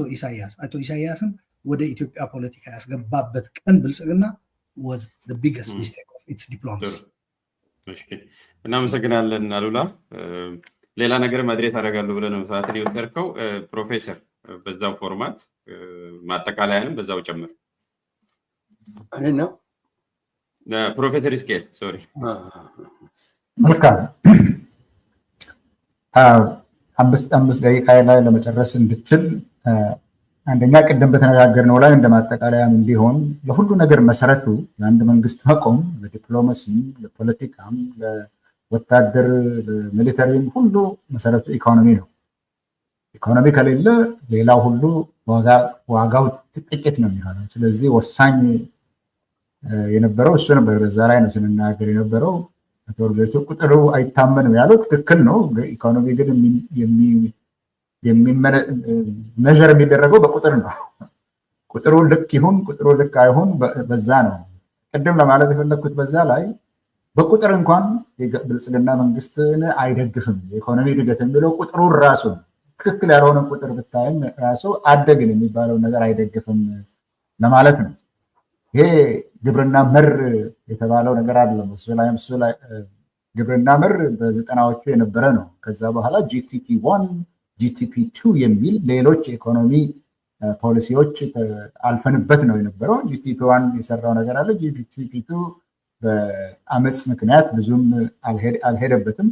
ኢሳያስን ወደ ኢትዮጵያ ፖለቲካ ያስገባበት ቀን ብልጽግና was the biggest mistake of its diplomacy። እናመሰግናለን አሉላ። ሌላ ነገር ማድረስ አደርጋለሁ ብለህ ነው ሰዓትን የወሰድከው። ፕሮፌሰር በዛው ፎርማት ማጠቃለያንም በዛው ጨምር። እኔ ነው ፕሮፌሰር ስኬል ሶሪ። መልካም አምስት ደቂቃ ላይ ለመጨረስ እንድችል አንደኛ ቅድም በተነጋገርነው ላይ እንደማጠቃለያም እንዲሆን ለሁሉ ነገር መሰረቱ ለአንድ መንግስት መቆም ለዲፕሎማሲም፣ ለፖለቲካም፣ ለወታደር፣ ለሚሊተሪም ሁሉ መሰረቱ ኢኮኖሚ ነው። ኢኮኖሚ ከሌለ ሌላው ሁሉ ዋጋው ጥቂት ነው የሚሆነው። ስለዚህ ወሳኝ የነበረው እሱ ነበር። በዛ ላይ ነው ስንናገር የነበረው። አቶ ቁጥሩ አይታመንም ያለው ትክክል ነው። ኢኮኖሚ ግን መጀር የሚደረገው በቁጥር ነው። ቁጥሩ ልክ ይሁን ቁጥሩ ልክ አይሁን በዛ ነው። ቅድም ለማለት የፈለግኩት በዛ ላይ በቁጥር እንኳን ብልጽግና መንግስትን አይደግፍም። የኢኮኖሚ እድገት የሚለው ቁጥሩ ራሱ ትክክል ያልሆነ ቁጥር ብታይም ራሱ አደግን የሚባለውን ነገር አይደግፍም ለማለት ነው። ይሄ ግብርና መር የተባለው ነገር አይደለም። እሱ ላይ ግብርና መር በ90ዎቹ የነበረ ነው። ከዛ በኋላ ጂቲፒ 1 ጂቲፒ 2 የሚል ሌሎች የኢኮኖሚ ፖሊሲዎች አልፈንበት ነው የነበረው። ጂቲፒ 1 የሰራው ነገር አለ። ጂቲፒ 2 በአመፅ ምክንያት ብዙም አልሄደበትም።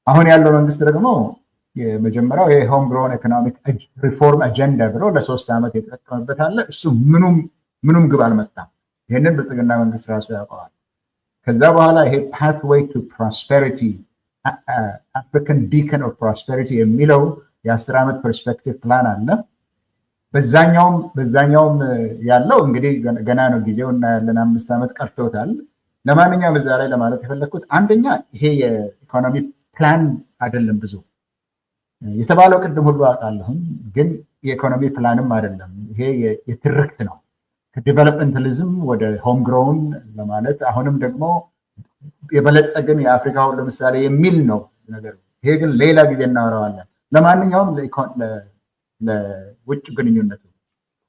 አሁን ያለው መንግስት ደግሞ የመጀመሪያው የሆም ግሮን ኢኮኖሚክ ሪፎርም አጀንዳ ብሎ ለ3 ዓመት የተጠቀመበት አለ። እሱ ምኑም ግብ አልመጣም። ይህንን ብልጽግና መንግስት ራሱ ያውቀዋል። ከዛ በኋላ ይሄ ፓትዌይ ቱ ፕሮስፔሪቲ አፍሪካን ቢከን ኦፍ ፕሮስፔሪቲ የሚለው የ10 ዓመት ፐርስፔክቲቭ ፕላን አለ። በዛኛውም ያለው እንግዲህ ገና ነው ጊዜው እና ያለን 5 ዓመት ቀርቶታል። ለማንኛውም እዛ ላይ ለማለት የፈለግኩት አንደኛ ይሄ የኢኮኖሚ ፕላን አይደለም ብዙ የተባለው ቅድም ሁሉ አውቃለሁም፣ ግን የኢኮኖሚ ፕላንም አይደለም። ይሄ የትርክት ነው። ከዲቨሎፕመንታሊዝም ወደ ሆም ግሮውን ለማለት አሁንም ደግሞ የበለጸግን የአፍሪካ ሁሉ ምሳሌ የሚል ነው ነገር። ይሄ ግን ሌላ ጊዜ እናወራዋለን። ለማንኛውም ለውጭ ግንኙነቱ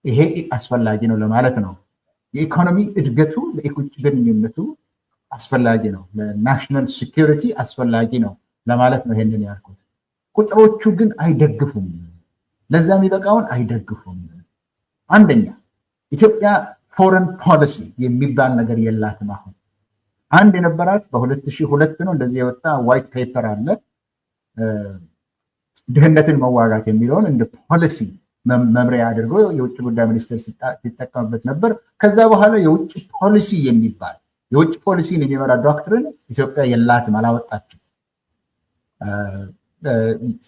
ይሄ አስፈላጊ ነው ለማለት ነው። የኢኮኖሚ እድገቱ ለውጭ ግንኙነቱ አስፈላጊ ነው፣ ለናሽናል ሴኪሪቲ አስፈላጊ ነው ለማለት ነው ይሄንን ያልኩት። ቁጥሮቹ ግን አይደግፉም፣ ለዛ የሚበቃውን አይደግፉም። አንደኛ ኢትዮጵያ ፎረን ፖሊሲ የሚባል ነገር የላትም። አሁን አንድ የነበራት በ2002 ነው እንደዚህ የወጣ ዋይት ፔፐር አለ፣ ድህነትን መዋጋት የሚለውን እንደ ፖሊሲ መምሪያ አድርጎ የውጭ ጉዳይ ሚኒስቴር ሲጠቀምበት ነበር። ከዛ በኋላ የውጭ ፖሊሲ የሚባል የውጭ ፖሊሲን የሚመራ ዶክትሪን ኢትዮጵያ የላትም፣ አላወጣችም።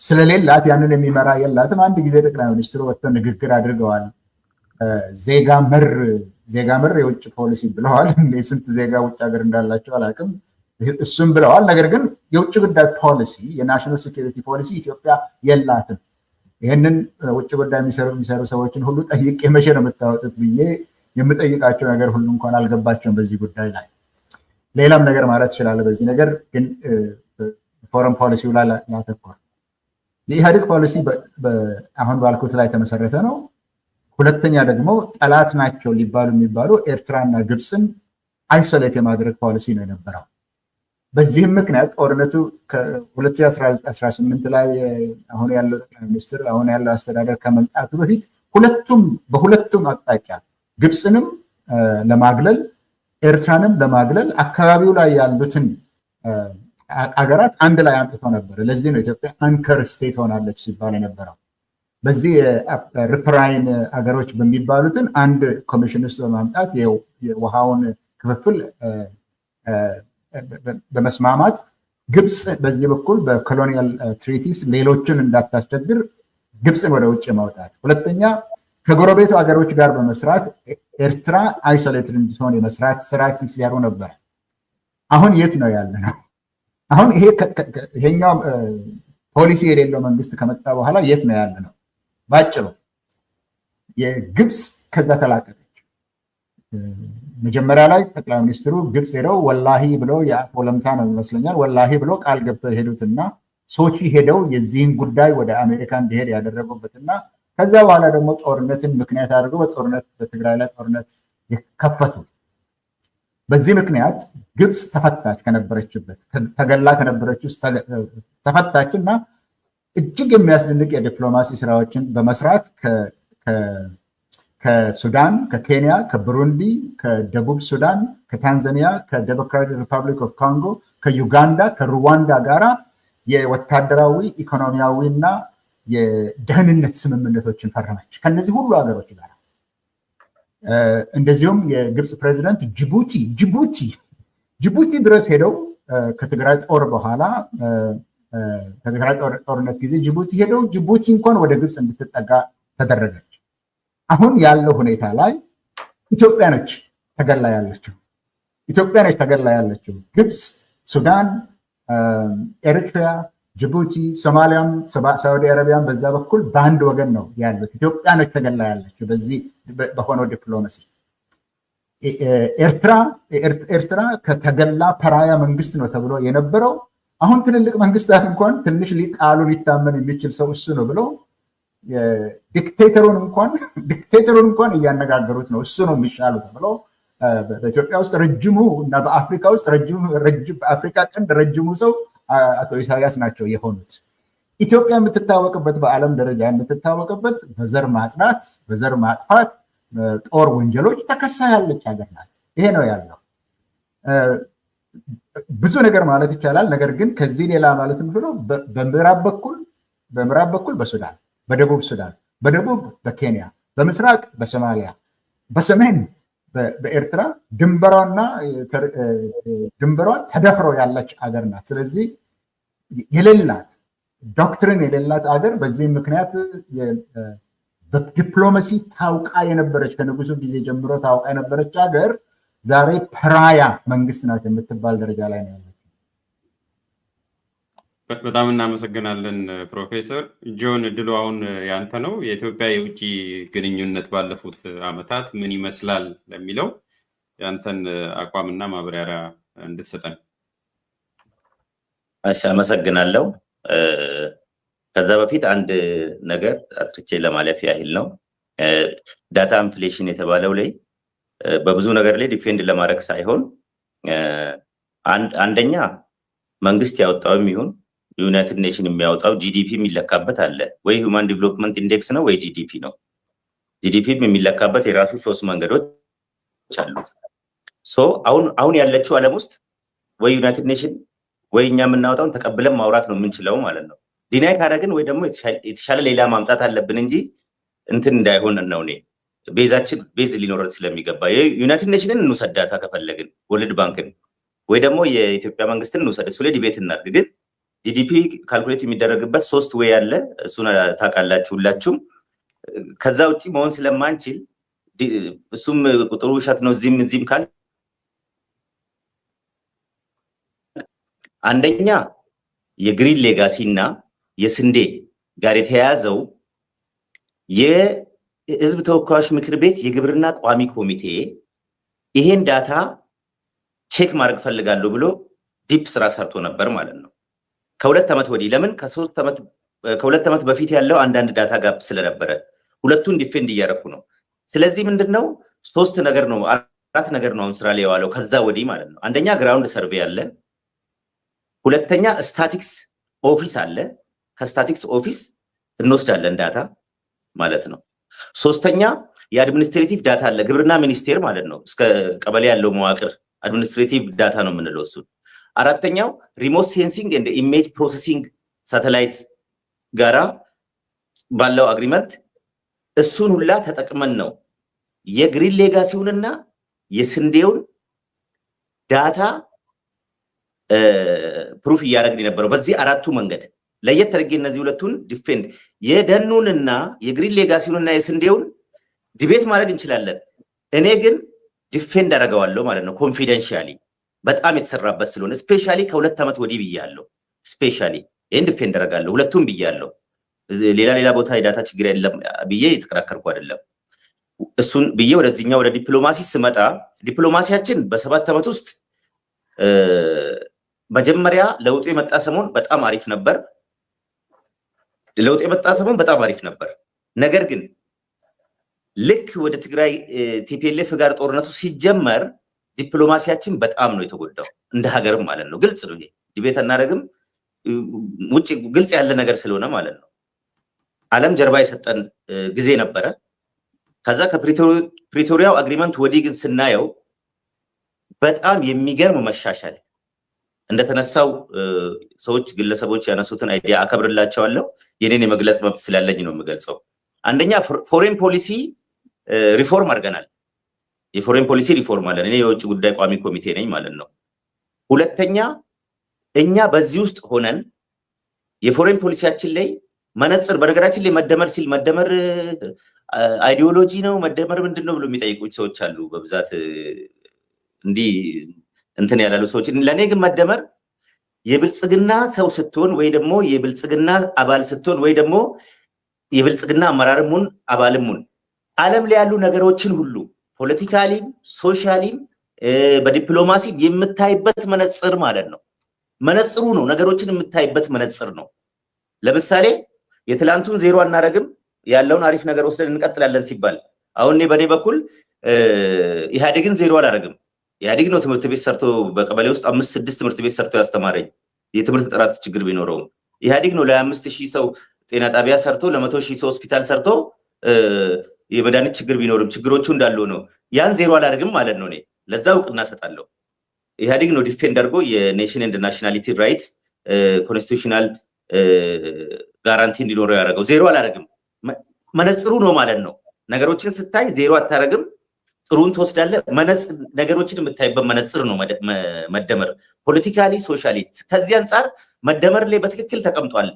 ስለሌላት ያንን የሚመራ የላትም። አንድ ጊዜ ጠቅላይ ሚኒስትሩ ወጥተው ንግግር አድርገዋል። ዜጋ መር የውጭ ፖሊሲ ብለዋል። የስንት ዜጋ ውጭ ሀገር እንዳላቸው አላውቅም፣ እሱም ብለዋል። ነገር ግን የውጭ ጉዳይ ፖሊሲ የናሽናል ሴኪሪቲ ፖሊሲ ኢትዮጵያ የላትም። ይህንን ውጭ ጉዳይ የሚሰሩ ሰዎችን ሁሉ ጠይቄ መቼ ነው የምታወጡት ብዬ የምጠይቃቸው ነገር ሁሉ እንኳን አልገባቸውም በዚህ ጉዳይ ላይ። ሌላም ነገር ማለት ይችላል በዚህ ነገር ግን ፎረን ፖሊሲው ላይ ላተኮር። የኢህአዴግ ፖሊሲ አሁን ባልኩት ላይ የተመሰረተ ነው። ሁለተኛ ደግሞ ጠላት ናቸው ሊባሉ የሚባሉ ኤርትራና ግብፅን አይሶሌት የማድረግ ፖሊሲ ነው የነበረው። በዚህም ምክንያት ጦርነቱ ከ2018 ላይ አሁን ያለው ጠቅላይ ሚኒስትር አሁን ያለው አስተዳደር ከመምጣቱ በፊት በሁለቱም አቅጣጫ ግብፅንም ለማግለል ኤርትራንም ለማግለል አካባቢው ላይ ያሉትን አገራት አንድ ላይ አምጥቶ ነበር። ለዚህ ነው ኢትዮጵያ አንከር ስቴት ሆናለች ሲባል የነበረው። በዚህ ሪፕራይን አገሮች በሚባሉትን አንድ ኮሚሽን ውስጥ በማምጣት የውሃውን ክፍፍል በመስማማት ግብፅ በዚህ በኩል በኮሎኒያል ትሪቲስ ሌሎችን እንዳታስቸግር ግብፅን ወደ ውጭ ማውጣት፣ ሁለተኛ ከጎረቤቱ ሀገሮች ጋር በመስራት ኤርትራ አይሶሌትድ እንድትሆን የመስራት ስራ ሲሰሩ ነበር። አሁን የት ነው ያለ ነው? አሁን ይሄኛው ፖሊሲ የሌለው መንግስት ከመጣ በኋላ የት ነው ያለ ነው? ባጭሩ የግብፅ ከዛ ተላቀቀች። መጀመሪያ ላይ ጠቅላይ ሚኒስትሩ ግብፅ ሄደው ወላሂ ብሎ የአፍ ወለምታ ነው ይመስለኛል ወላሂ ብሎ ቃል ገብተው ሄዱትና ሶቺ ሄደው የዚህን ጉዳይ ወደ አሜሪካ እንዲሄድ ያደረጉበትና ከዛ በኋላ ደግሞ ጦርነትን ምክንያት አድርገው በትግራይ ላይ ጦርነት የከፈቱ። በዚህ ምክንያት ግብፅ ተፈታች፣ ከነበረችበት ተገላ ከነበረች ውስጥ ተፈታች እና እጅግ የሚያስደንቅ የዲፕሎማሲ ስራዎችን በመስራት ከሱዳን፣ ከኬንያ፣ ከቡሩንዲ፣ ከደቡብ ሱዳን፣ ከታንዛኒያ፣ ከዴሞክራቲክ ሪፐብሊክ ኦፍ ኮንጎ፣ ከዩጋንዳ፣ ከሩዋንዳ ጋራ የወታደራዊ ኢኮኖሚያዊ እና የደህንነት ስምምነቶችን ፈረመች ከነዚህ ሁሉ ሀገሮች ጋር። እንደዚሁም የግብፅ ፕሬዚደንት ጅቡቲ ድረስ ሄደው ከትግራይ ጦር በኋላ ከትግራይ ጦርነት ጊዜ ጅቡቲ ሄደው ጅቡቲ እንኳን ወደ ግብፅ እንድትጠጋ ተደረገች። አሁን ያለው ሁኔታ ላይ ኢትዮጵያ ነች ተገላ ያለችው። ግብፅ፣ ሱዳን፣ ኤሪትሪያ፣ ጅቡቲ፣ ሶማሊያም ሳዑዲ አረቢያን በዛ በኩል በአንድ ወገን ነው ያሉት። ኢትዮጵያ ነች ተገላ ያለችው በዚህ በሆነው ዲፕሎማሲ። ኤርትራ ከተገላ ፐራያ መንግስት ነው ተብሎ የነበረው አሁን ትልልቅ መንግስታት እንኳን ትንሽ ቃሉ ሊታመን የሚችል ሰው እሱ ነው ብለው ዲክቴተሩን እንኳን እያነጋገሩት ነው። እሱ ነው የሚሻለው ተብሎ በኢትዮጵያ ውስጥ ረጅሙ እና በአፍሪካ ውስጥ በአፍሪካ ቀንድ ረጅሙ ሰው አቶ ኢሳያስ ናቸው የሆኑት። ኢትዮጵያ የምትታወቅበት በዓለም ደረጃ የምትታወቅበት በዘር ማጽዳት፣ በዘር ማጥፋት፣ ጦር ወንጀሎች ተከሳ ያለች ሀገር ናት። ይሄ ነው ያለው። ብዙ ነገር ማለት ይቻላል። ነገር ግን ከዚህ ሌላ ማለት የምችለው በምዕራብ በኩል በሱዳን፣ በደቡብ ሱዳን፣ በደቡብ በኬንያ፣ በምስራቅ በሶማሊያ፣ በሰሜን በኤርትራ ድንበሯን ተደፍሮ ያለች ሀገር ናት። ስለዚህ የሌላት ዶክትሪን የሌላት ሀገር በዚህ ምክንያት በዲፕሎማሲ ታውቃ የነበረች ከንጉሱ ጊዜ ጀምሮ ታውቃ የነበረች ሀገር ዛሬ ፐራያ መንግስት ናት የምትባል ደረጃ ላይ ነው ያለችው። በጣም እናመሰግናለን ፕሮፌሰር ጆን። እድሉ አሁን ያንተ ነው። የኢትዮጵያ የውጭ ግንኙነት ባለፉት ዓመታት ምን ይመስላል ለሚለው ያንተን አቋምና ማብራሪያ እንድትሰጠን። እሺ፣ አመሰግናለሁ። ከዛ በፊት አንድ ነገር አጥርቼ ለማለፍ ያህል ነው። ዳታ ኢንፍሌሽን የተባለው ላይ በብዙ ነገር ላይ ዲፌንድ ለማድረግ ሳይሆን አንደኛ መንግስት ያወጣውም ይሁን ዩናይትድ ኔሽን የሚያወጣው ጂዲፒ የሚለካበት አለ ወይ ሁማን ዲቨሎፕመንት ኢንዴክስ ነው ወይ ጂዲፒ ነው። ጂዲፒ የሚለካበት የራሱ 3 መንገዶች አሉት። አሁን ያለችው ዓለም ውስጥ ወይ ዩናይትድ ኔሽን ወይ እኛ የምናወጣውን ተቀብለን ማውራት ነው የምንችለው ማለት ነው። ዲናይ ካደረግን ወይ ደግሞ የተሻለ ሌላ ማምጣት አለብን እንጂ እንትን እንዳይሆን ነው። እኔ ቤዝ ሊኖረን ስለሚገባ ዩናይትድ ኔሽንን እንውሰድ ዳታ ከፈለግን፣ ወርልድ ባንክን ወይ ደግሞ የኢትዮጵያ መንግስትን እንውሰድ፣ እሱ ላይ ዲቤት እናድርግ። ግን ጂዲፒ ካልኩሌት የሚደረግበት 3 ወይ አለ። እሱን ታውቃላችሁ ሁላችሁም። ከዛ ውጭ መሆን ስለማንችል እሱም ቁጥሩ ውሸት ነው እዚህም ካል አንደኛ የግሪን ሌጋሲ እና የስንዴ ጋር የተያያዘው የህዝብ ተወካዮች ምክር ቤት የግብርና ቋሚ ኮሚቴ ይሄን ዳታ ቼክ ማድረግ ፈልጋለሁ ብሎ ዲፕ ስራ ሰርቶ ነበር ማለት ነው። ከ2 ዓመት ወዲህ ለምን ከ2 ዓመት በፊት ያለው አንዳንድ ዳታ ጋፕ ስለነበረ ሁለቱን ዲፌንድ እያደረኩ ነው። ስለዚህ ምንድነው 4 ነገር ነው አሁን ስራ ላይ የዋለው ከዛ ወዲህ ማለት ነው። አንደኛ ግራውንድ ሰርቬይ አለ። ሁለተኛ ስታቲክስ ኦፊስ አለ። ከስታቲክስ ኦፊስ እንወስዳለን ዳታ ማለት ነው። ሶስተኛ የአድሚኒስትሬቲቭ ዳታ አለ። ግብርና ሚኒስቴር ማለት ነው። እስከ ቀበሌ ያለው መዋቅር አድሚኒስትሬቲቭ ዳታ ነው የምንለው እሱን። አራተኛው ሪሞት ሴንሲንግ ኤንድ ኢሜጅ ፕሮሰሲንግ ሳተላይት ጋራ ባለው አግሪመንት እሱን ሁላ ተጠቅመን ነው የግሪን ሌጋሲውንና የስንዴውን ዳታ ፕሩፍ እያደረግን የነበረው በዚህ 4ቱ መንገድ ለየት አድርጌ እነዚህ ሁለቱን ዲፌንድ የደኑንና የግሪን ሌጋሲውንና የስንዴውን ዲቤት ማድረግ እንችላለን። እኔ ግን ዲፌንድ አደርገዋለሁ ማለት ነው። ኮንፊደንሻሊ በጣም የተሰራበት ስለሆነ ስፔሻሊ ከ2 ዓመት ወዲህ ብያለሁ። ስፔሻሊ ይህን ዲፌንድ አደርጋለሁ። ሁለቱም ብያለሁ። ሌላ ቦታ የዳታ ችግር የለም ብዬ የተከራከርኩ አይደለም። እሱን ብዬ ወደዚህኛው ወደ ዲፕሎማሲ ስመጣ ዲፕሎማሲያችን በ7 ዓመት ውስጥ መጀመሪያ ለውጡ የመጣ ሰሞን በጣም አሪፍ ነበር። ነገር ግን ልክ ወደ ትግራይ ቲፒኤልኤፍ ጋር ጦርነቱ ሲጀመር ዲፕሎማሲያችን በጣም ነው የተጎዳው፣ እንደ ሀገርም ማለት ነው። ግልጽ ነው፣ ዲቤት አናደርግም፣ ውጭ ግልጽ ያለ ነገር ስለሆነ ማለት ነው። ዓለም ጀርባ የሰጠን ጊዜ ነበረ። ከዛ ከፕሪቶሪያው አግሪመንት ወዲህ ግን ስናየው በጣም የሚገርም መሻሻል እንደተነሳው ሰዎች ግለሰቦች ያነሱትን አይዲያ አከብርላቸዋለሁ። የኔን የመግለጽ መብት ስላለኝ ነው የምገልጸው። አንደኛ ፎሬን ፖሊሲ ሪፎርም አድርገናል። የፎሬን ፖሊሲ ሪፎርም አለን። እኔ የውጭ ጉዳይ ቋሚ ኮሚቴ ነኝ ማለት ነው። ሁለተኛ እኛ በዚህ ውስጥ ሆነን የፎሬን ፖሊሲያችን ላይ መነጽር፣ በነገራችን ላይ መደመር አይዲዮሎጂ ነው መደመር ምንድን ነው ብሎ የሚጠይቁኝ ሰዎች አሉ በብዛት እንዲህ እንትን ያላሉ ሰዎች። ለእኔ ግን መደመር የብልጽግና ሰው ስትሆን ወይ ደግሞ የብልጽግና አባል ስትሆን ወይ ደግሞ የብልጽግና አመራርሙን አባልሙን ዓለም ላይ ያሉ ነገሮችን ሁሉ ፖለቲካሊም ሶሻሊም በዲፕሎማሲ የምታይበት መነጽር ማለት ነው። መነጽሩ ነው ነገሮችን የምታይበት መነጽር ነው። ለምሳሌ የትላንቱን ዜሮ አናረግም ያለውን አሪፍ ነገር ወስደን እንቀጥላለን ሲባል አሁን እኔ በኔ በኩል ኢህአዴግን ዜሮ አላረግም። ኢህአዴግ ነው ትምህርት ቤት ሰርቶ በቀበሌ ውስጥ 5-6 ትምህርት ቤት ሰርቶ ያስተማረኝ የትምህርት ጥራት ችግር ቢኖረው ኢህአዴግ ነው ለ25,000 ሰው ጤና ጣቢያ ሰርቶ ለ100,000 ሰው ሆስፒታል ሰርቶ የመድኃኒት ችግር ቢኖርም ችግሮቹ እንዳሉ ነው። ያን ዜሮ አላረግም ማለት ነው። እኔ ለዛ እውቅና ሰጣለሁ። ኢህአዴግ ነው ዲፌንድ አድርጎ የኔሽን ኤንድ ናሽናሊቲ ራይት ኮንስቲቱሽናል ጋራንቲ እንዲኖረው ያደረገው። ዜሮ አላረግም መነጽሩ ነው ማለት ነው። ነገሮችን ስታይ ዜሮ አታረግም፣ ጥሩን ትወስዳለህ። ነገሮችን የምታይበት መነጽር ነው መደመር፣ ፖለቲካሊ ሶሻሊ። ከዚህ አንጻር መደመር ላይ በትክክል ተቀምጧል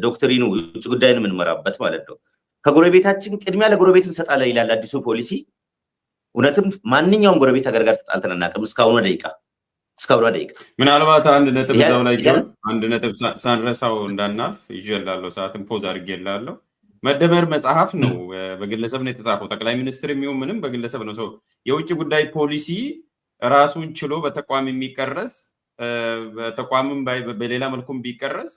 ዶክትሪኑ፣ ውጭ ጉዳይን የምንመራበት ማለት ነው። ከጎረቤታችን ቅድሚያ ለጎረቤት እንሰጣለን ይላል አዲሱ ፖሊሲ። እውነትም ማንኛውም ጎረቤት ሀገር ጋር ተጣልተን አናውቅም እስካሁኗ ደቂቃ። ምናልባት አንድ ነጥብ እዛው ላይ ጆን፣ አንድ ነጥብ ሳንረሳው እንዳናልፍ ይዤላለሁ፣ ሰዓትን ፖዝ አድርጌላለሁ። መደመር መጽሐፍ ነው፣ በግለሰብ ነው የተጻፈው። ጠቅላይ ሚኒስትር የሚሆን ምንም በግለሰብ ነው። ሰው የውጭ ጉዳይ ፖሊሲ ራሱን ችሎ በተቋም የሚቀረስ በተቋምም በሌላ መልኩም ቢቀረስ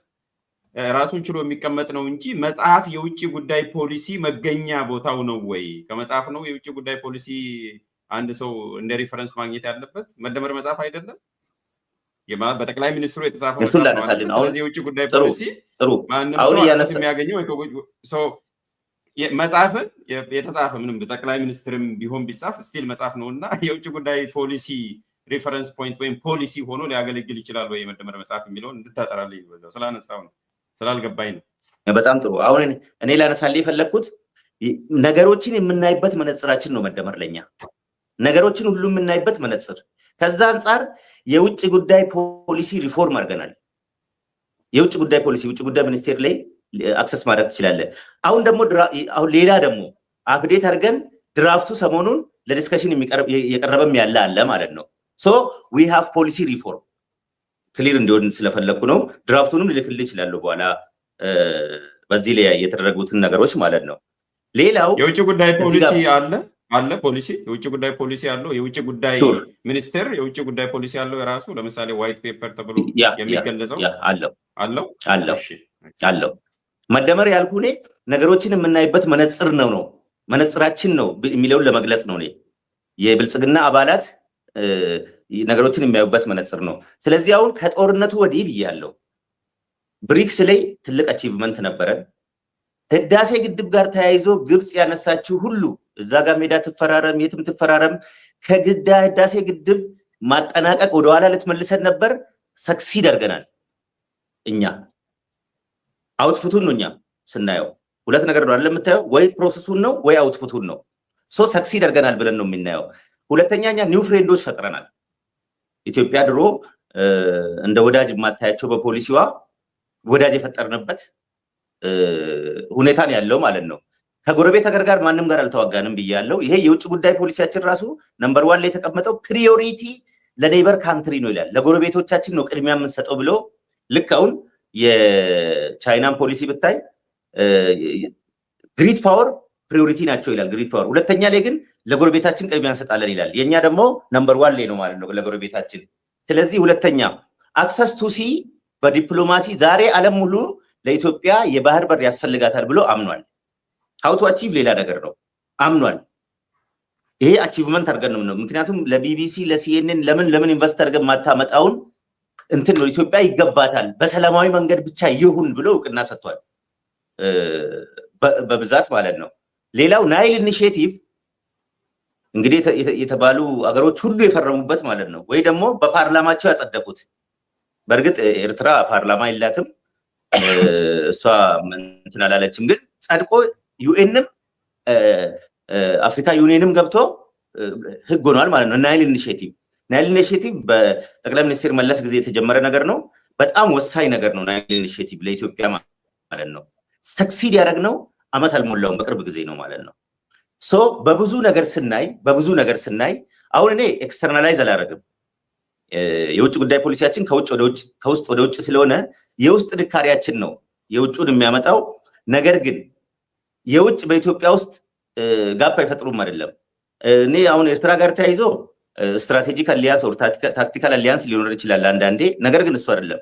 ራሱን ችሎ የሚቀመጥ ነው እንጂ መጽሐፍ የውጭ ጉዳይ ፖሊሲ መገኛ ቦታው ነው ወይ? ከመጽሐፍ ነው የውጭ ጉዳይ ፖሊሲ አንድ ሰው እንደ ሪፈረንስ ማግኘት ያለበት። መደመር መጽሐፍ አይደለም፣ በጠቅላይ ሚኒስትሩ የተጻፈው የውጭ ጉዳይ ፖሊሲ ማንም ሰው የሚያገኘው መጽሐፍን የተጻፈ ምንም ጠቅላይ ሚኒስትርም ቢሆን ቢጻፍ ስቲል መጽሐፍ ነው እና የውጭ ጉዳይ ፖሊሲ ሪፈረንስ ፖይንት ወይም ፖሊሲ ሆኖ ሊያገለግል ይችላል ወይ የመደመር መጽሐፍ የሚለውን እንድታጠራልኝ በዛው ስላነሳው ነው፣ ስላልገባኝ ነው። በጣም ጥሩ። አሁን እኔ ላነሳልህ የፈለግኩት ነገሮችን የምናይበት መነጽራችን ነው መደመር ለኛ ነገሮችን ሁሉ የምናይበት መነጽር። ከዛ አንጻር የውጭ ጉዳይ ፖሊሲ ሪፎርም አድርገናል። የውጭ ጉዳይ ፖሊሲ ውጭ ጉዳይ ሚኒስቴር ላይ አክሰስ ማድረግ ትችላለህ። አሁን ደግሞ ሌላ ደግሞ አፕዴት አድርገን ድራፍቱ ሰሞኑን ለዲስከሽን የቀረበም ያለ አለ ማለት ነው። ሶ ዊ ሃቭ ፖሊሲ ሪፎርም ክሊር እንዲሆን ስለፈለግኩ ነው። ድራፍቱንም ልልክልህ እችላለሁ በኋላ በዚህ ላይ የተደረጉትን ነገሮች ማለት ነው። ሌላው የውጭ ጉዳይ ፖሊሲ አለ ፖሊሲ የውጭ ጉዳይ ፖሊሲ አለው። የውጭ ጉዳይ ሚኒስቴር የውጭ ጉዳይ ፖሊሲ አለው የራሱ። ለምሳሌ ዋይት ፔፐር ተብሎ የሚገለጸው አለው። መደመር ያልኩ እኔ ነገሮችን የምናይበት መነጽር ነው መነጽራችን ነው የሚለውን ለመግለጽ ነው። እኔ የብልጽግና አባላት ነገሮችን የሚያዩበት መነጽር ነው። ስለዚህ አሁን ከጦርነቱ ወዲህ ብያለሁ፣ ብሪክስ ላይ ትልቅ አቺቭመንት ነበረን። ህዳሴ ግድብ ጋር ተያይዞ ግብፅ ያነሳችው ሁሉ እዛ ጋር ሜዳ ትፈራረም የትም ትፈራረም ህዳሴ ግድብ ማጠናቀቅ ወደኋላ ልትመልሰን ነበር። ሰክሲድ አድርገናል። እኛ አውትፑቱን ነው እኛ ስናየው ሁለት ነገር ነው አይደል የምታየው፣ ወይ ፕሮሰሱን ነው ወይ አውትፑቱን ነው። ሶ ሰክሲድ አድርገናል ብለን ነው የምናየው። ሁለተኛ እኛ ኒው ፍሬንዶች ፈጥረናል። ኢትዮጵያ ድሮ እንደ ወዳጅ የማታያቸው በፖሊሲዋ ወዳጅ የፈጠርንበት ሁኔታን ያለው ማለት ነው። ከጎረቤት ሀገር ጋር ማንም ጋር አልተዋጋንም ብያለሁ። ይሄ የውጭ ጉዳይ ፖሊሲያችን ራሱ ነምበር 1 ላይ የተቀመጠው ፕሪዮሪቲ ለኔይበር ካንትሪ ነው ይላል። ለጎረቤቶቻችን ነው ቅድሚያ የምንሰጠው ብሎ ልክ አሁን የቻይናን ፖሊሲ ብታይ ግሪት ፓወር ፕሪዮሪቲ ናቸው ይላል። ግሪት ፓወር ሁለተኛ ላይ ግን ለጎረቤታችን ቅድሚያ እንሰጣለን ይላል። የኛ ደግሞ ነምበር 1 ላይ ነው ማለት ነው ለጎረቤታችን። ስለዚህ ሁለተኛ አክሰስ ቱ ሲ በዲፕሎማሲ ዛሬ ዓለም ሙሉ ለኢትዮጵያ የባህር በር ያስፈልጋታል ብሎ አምኗል። ሀውቱ አቺቭ ሌላ ነገር ነው፣ አምኗል። ይሄ አቺቭመንት አድርገን ነው። ምክንያቱም ለቢቢሲ ለሲኤንኤን ለምን ኢንቨስት አድርገን ማታመጣውን እንትን ነው ኢትዮጵያ ይገባታል፣ በሰላማዊ መንገድ ብቻ ይሁን ብሎ እውቅና ሰጥቷል በብዛት ማለት ነው። ሌላው ናይል ኢኒሺዬቲቭ እንግዲህ የተባሉ አገሮች ሁሉ የፈረሙበት ማለት ነው፣ ወይ ደግሞ በፓርላማቸው ያጸደቁት። በእርግጥ ኤርትራ ፓርላማ የላትም፣ እሷ እንትን አላለችም፣ ግን ጸድቆ ዩኤንም አፍሪካ ዩኒየንም ገብቶ ህግ ሆኗል ማለት ነው። ናይል ኢኒሺዬቲቭ በጠቅላይ ሚኒስትር መለስ ጊዜ የተጀመረ ነገር ነው። በጣም ወሳኝ ነገር ነው ናይል ኢኒሺዬቲቭ ለኢትዮጵያ ማለት ነው። ሰክሲድ ያደረግነው አመት አልሞላውም፣ በቅርብ ጊዜ ነው ማለት ነው። ሶ በብዙ ነገር ስናይ አሁን እኔ ኤክስተርናላይዝ አላደረግም። የውጭ ጉዳይ ፖሊሲያችን ከውስጥ ወደ ውጭ ስለሆነ የውስጥ ጥንካሬያችን ነው የውጭውን የሚያመጣው። ነገር ግን የውጭ በኢትዮጵያ ውስጥ ጋፕ አይፈጥሩም አይደለም። እኔ አሁን ኤርትራ ጋር ተያይዞ ስትራቴጂክ አሊያንስ ኦር ታክቲካል አሊያንስ ሊኖር ይችላል አንዳንዴ። ነገር ግን እሱ አይደለም።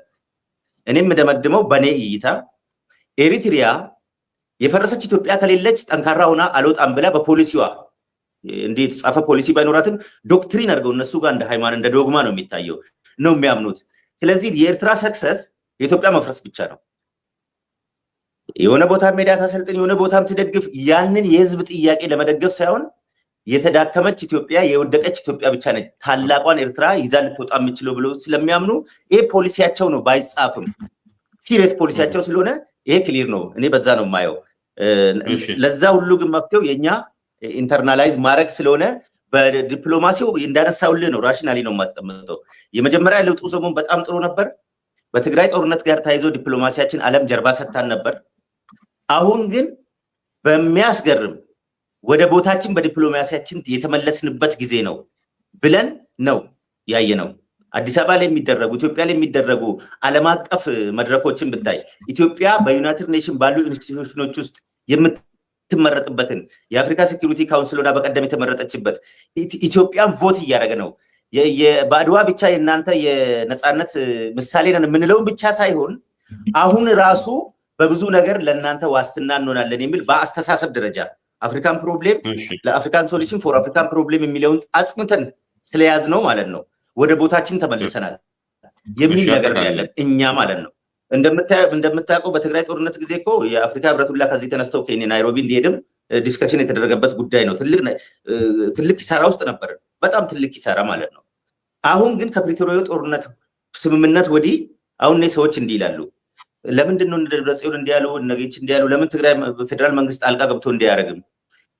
እኔም እንደመድመው በኔ እይታ ኤሪትሪያ የፈረሰች ኢትዮጵያ ከሌለች ጠንካራ ሆና አልወጣም ብላ በፖሊሲዋ እንዴት ጻፈ ፖሊሲ ባይኖራትም ዶክትሪን አድርገው እነሱ ጋር እንደ ሃይማኖት እንደ ዶግማ ነው የሚታየው ነው የሚያምኑት። ስለዚህ የኤርትራ ሰክሰስ የኢትዮጵያ መፍረስ ብቻ ነው። የሆነ ቦታ ሜዳ ታሰልጥን የሆነ ቦታም ትደግፍ ያንን የህዝብ ጥያቄ ለመደገፍ ሳይሆን የተዳከመች ኢትዮጵያ የወደቀች ኢትዮጵያ ብቻ ነች ታላቋን ኤርትራ ይዛ ልትወጣ የምችለው ብለው ስለሚያምኑ ይሄ ፖሊሲያቸው ነው። ባይጻፍም ሲሪየስ ፖሊሲያቸው ስለሆነ ይሄ ክሊር ነው። እኔ በዛ ነው የማየው። ለዛ ሁሉ ግን መፍትሄው የኛ ኢንተርናላይዝ ማድረግ ስለሆነ በዲፕሎማሲው እንዳነሳውልህ ነው። ራሽናሊ ነው የማስቀምጠው። የመጀመሪያ ለውጡ ዘመን በጣም ጥሩ ነበር። በትግራይ ጦርነት ጋር ተያይዞ ዲፕሎማሲያችን ዓለም ጀርባ ሰጥታን ነበር። አሁን ግን በሚያስገርም ወደ ቦታችን በዲፕሎማሲያችን የተመለስንበት ጊዜ ነው ብለን ነው ያየነው። አዲስ አበባ ላይ የሚደረጉ ኢትዮጵያ ላይ የሚደረጉ ዓለም አቀፍ መድረኮችን ብታይ ኢትዮጵያ በዩናይትድ ኔሽን ባሉ ኢንስቲትዩሽኖች ውስጥ የምትመረጥበትን የአፍሪካ ሴኩሪቲ ካውንስል ሆና በቀደም የተመረጠችበት ኢትዮጵያን ቮት እያደረገ ነው። በአድዋ ብቻ የእናንተ የነፃነት ምሳሌ ነን የምንለውን ብቻ ሳይሆን አሁን ራሱ በብዙ ነገር ለእናንተ ዋስትና እንሆናለን የሚል በአስተሳሰብ ደረጃ አፍሪካን ፕሮብሌም ለአፍሪካን ሶሉሽን ፎር አፍሪካን ፕሮብሌም የሚለውን አጽንተን ስለያዝ ነው ማለት ነው። ወደ ቦታችን ተመልሰናል የሚል ነገር ያለን እኛ ማለት ነው። እንደምታውቀው በትግራይ ጦርነት ጊዜ እኮ የአፍሪካ ህብረት ሁላ ከዚህ ተነስተው ኬንያ ናይሮቢ እንዲሄድም ዲስከሽን የተደረገበት ጉዳይ ነው። ትልቅ ኪሳራ ውስጥ ነበር፣ በጣም ትልቅ ኪሳራ ማለት ነው። አሁን ግን ከፕሪቶሪያ ጦርነት ስምምነት ወዲህ አሁን ሰዎች እንዲህ ይላሉ፣ ለምንድን ነው ደብረጽዮን እንዲያሉ ነገች እንዲያሉ ለምን ትግራይ ፌደራል መንግስት ጣልቃ ገብቶ እንዲያደርግም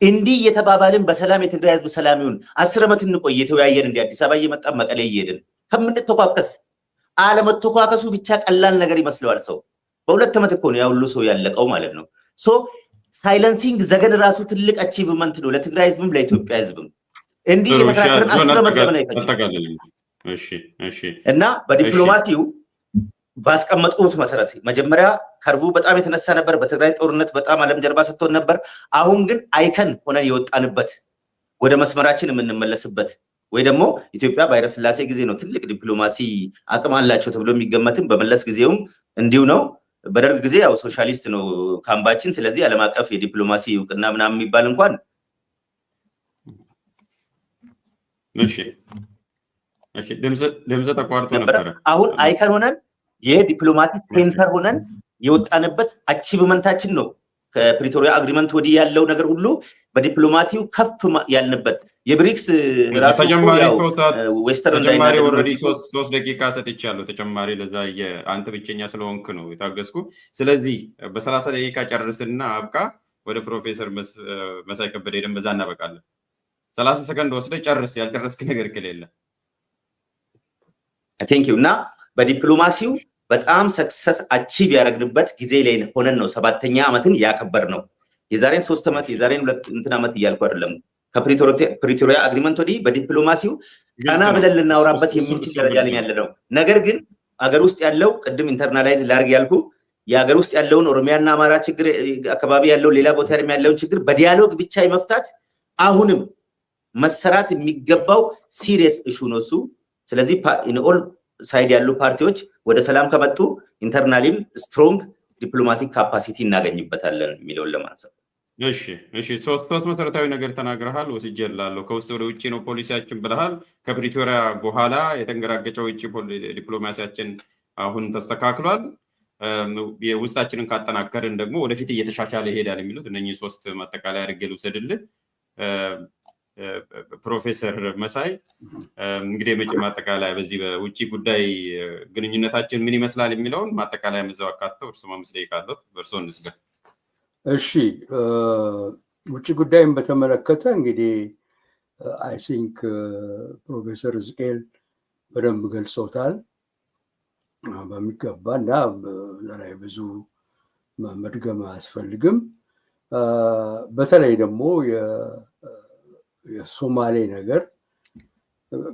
እንዲህ እየተባባልን በሰላም የትግራይ ህዝብ ሰላም ይሁን 10 ዓመት እንቆይ እየተወያየን እንደ አዲስ አበባ እየመጣን መቀሌ እየሄድን ከምንተኳከስ አለመተኳከሱ ብቻ ቀላል ነገር ይመስለዋል ሰው። በ2 ዓመት እኮ ነው ያ ሁሉ ሰው ያለቀው ማለት ነው። ሶ ሳይለንሲንግ ዘገን ራሱ ትልቅ አቺቭመንት ነው ለትግራይ ህዝብም ለኢትዮጵያ ህዝብም። እንዲህ እየተከራከርን 10 ዓመት ለምን አይፈጅም? እና በዲፕሎማሲው ባስቀመጡት መሰረት መጀመሪያ ከርቡ በጣም የተነሳ ነበር። በትግራይ ጦርነት በጣም ዓለም ጀርባ ሰጥቶን ነበር። አሁን ግን አይከን ሆነን የወጣንበት ወደ መስመራችን የምንመለስበት ወይ ደግሞ ኢትዮጵያ በኃይለ ሥላሴ ጊዜ ነው ትልቅ ዲፕሎማሲ አቅም አላቸው ተብሎ የሚገመትም በመለስ ጊዜውም እንዲሁ ነው። በደርግ ጊዜ ያው ሶሻሊስት ነው ካምባችን። ስለዚህ ዓለም አቀፍ የዲፕሎማሲ እውቅና ምናምን የሚባል እንኳን ድምፅ ተቋርጦ ነበር። አሁን አይከን ሆነን የዲፕሎማቲክ ሴንተር ሆነን የወጣንበት አቺቭመንታችን ነው። ከፕሪቶሪያ አግሪመንት ወዲህ ያለው ነገር ሁሉ በዲፕሎማቲው ከፍ ያልንበት የብሪክስ ራሱ ተጨማሪ ኦልሬዲ 3 ደቂቃ ሰጥቻለሁ። ተጨማሪ ለዛ አንተ ብቸኛ ስለሆንክ ነው የታገስኩ። ስለዚህ በ30 ደቂቃ ጨርስና አብቃ። ወደ ፕሮፌሰር መሳይ ከበደ ሄደን በዛ እናበቃለን። 30 ሰከንድ ወስደ ጨርስ። ያልጨረስክ ነገር ከሌለ ቴንክ ዩ። እና በዲፕሎማሲው በጣም ሰክሰስ አቺቭ ያደረግንበት ጊዜ ላይ ሆነን ነው 7ኛ ዓመትን ያከበር ነው። የዛሬን 3 ዓመት የዛሬን 2 ዓመት እያልኩ አይደለም። ከፕሪቶሪያ አግሪመንት ወዲህ በዲፕሎማሲው ቀና ብለን ልናወራበት የምንችል ደረጃ ላይ ያለ ነው። ነገር ግን አገር ውስጥ ያለው ቅድም ኢንተርናላይዝ ላርግ ያልኩ የአገር ውስጥ ያለውን ኦሮሚያና አማራ ችግር አካባቢ ያለው ሌላ ቦታ ያለውን ችግር በዲያሎግ ብቻ የመፍታት አሁንም መሰራት የሚገባው ሲሪየስ ኢሹ ነው እሱ። ስለዚህ ኢን ኦል ሳይድ ያሉ ፓርቲዎች ወደ ሰላም ከመጡ ኢንተርናሊም ስትሮንግ ዲፕሎማቲክ ካፓሲቲ እናገኝበታለን የሚለውን ለማንሳት። እሺ ሶስት መሰረታዊ ነገር ተናግረሃል። ወስጄላለሁ። ከውስጥ ወደ ውጭ ነው ፖሊሲያችን ብለሃል። ከፕሪቶሪያ በኋላ የተንገራገጨው ውጭ ዲፕሎማሲያችን አሁን ተስተካክሏል። የውስጣችንን ካጠናከርን ደግሞ ወደፊት እየተሻሻለ ይሄዳል የሚሉት እነኚህ 3 ማጠቃለያ አድርጌ ልውሰድልህ። ፕሮፌሰር መሳይ እንግዲህ የመጪ ማጠቃለያ በዚህ በውጭ ጉዳይ ግንኙነታችን ምን ይመስላል የሚለውን ማጠቃለያ መዛው አካተው እርሱም 5 ደቂቃ አለው። በእርሶ እንስገ። እሺ ውጭ ጉዳይን በተመለከተ እንግዲህ አይ ቲንክ ፕሮፌሰር ዝቄል በደንብ ገልጾታል በሚገባ እና ላይ ብዙ መድገም አያስፈልግም። በተለይ ደግሞ የሶማሌ ነገር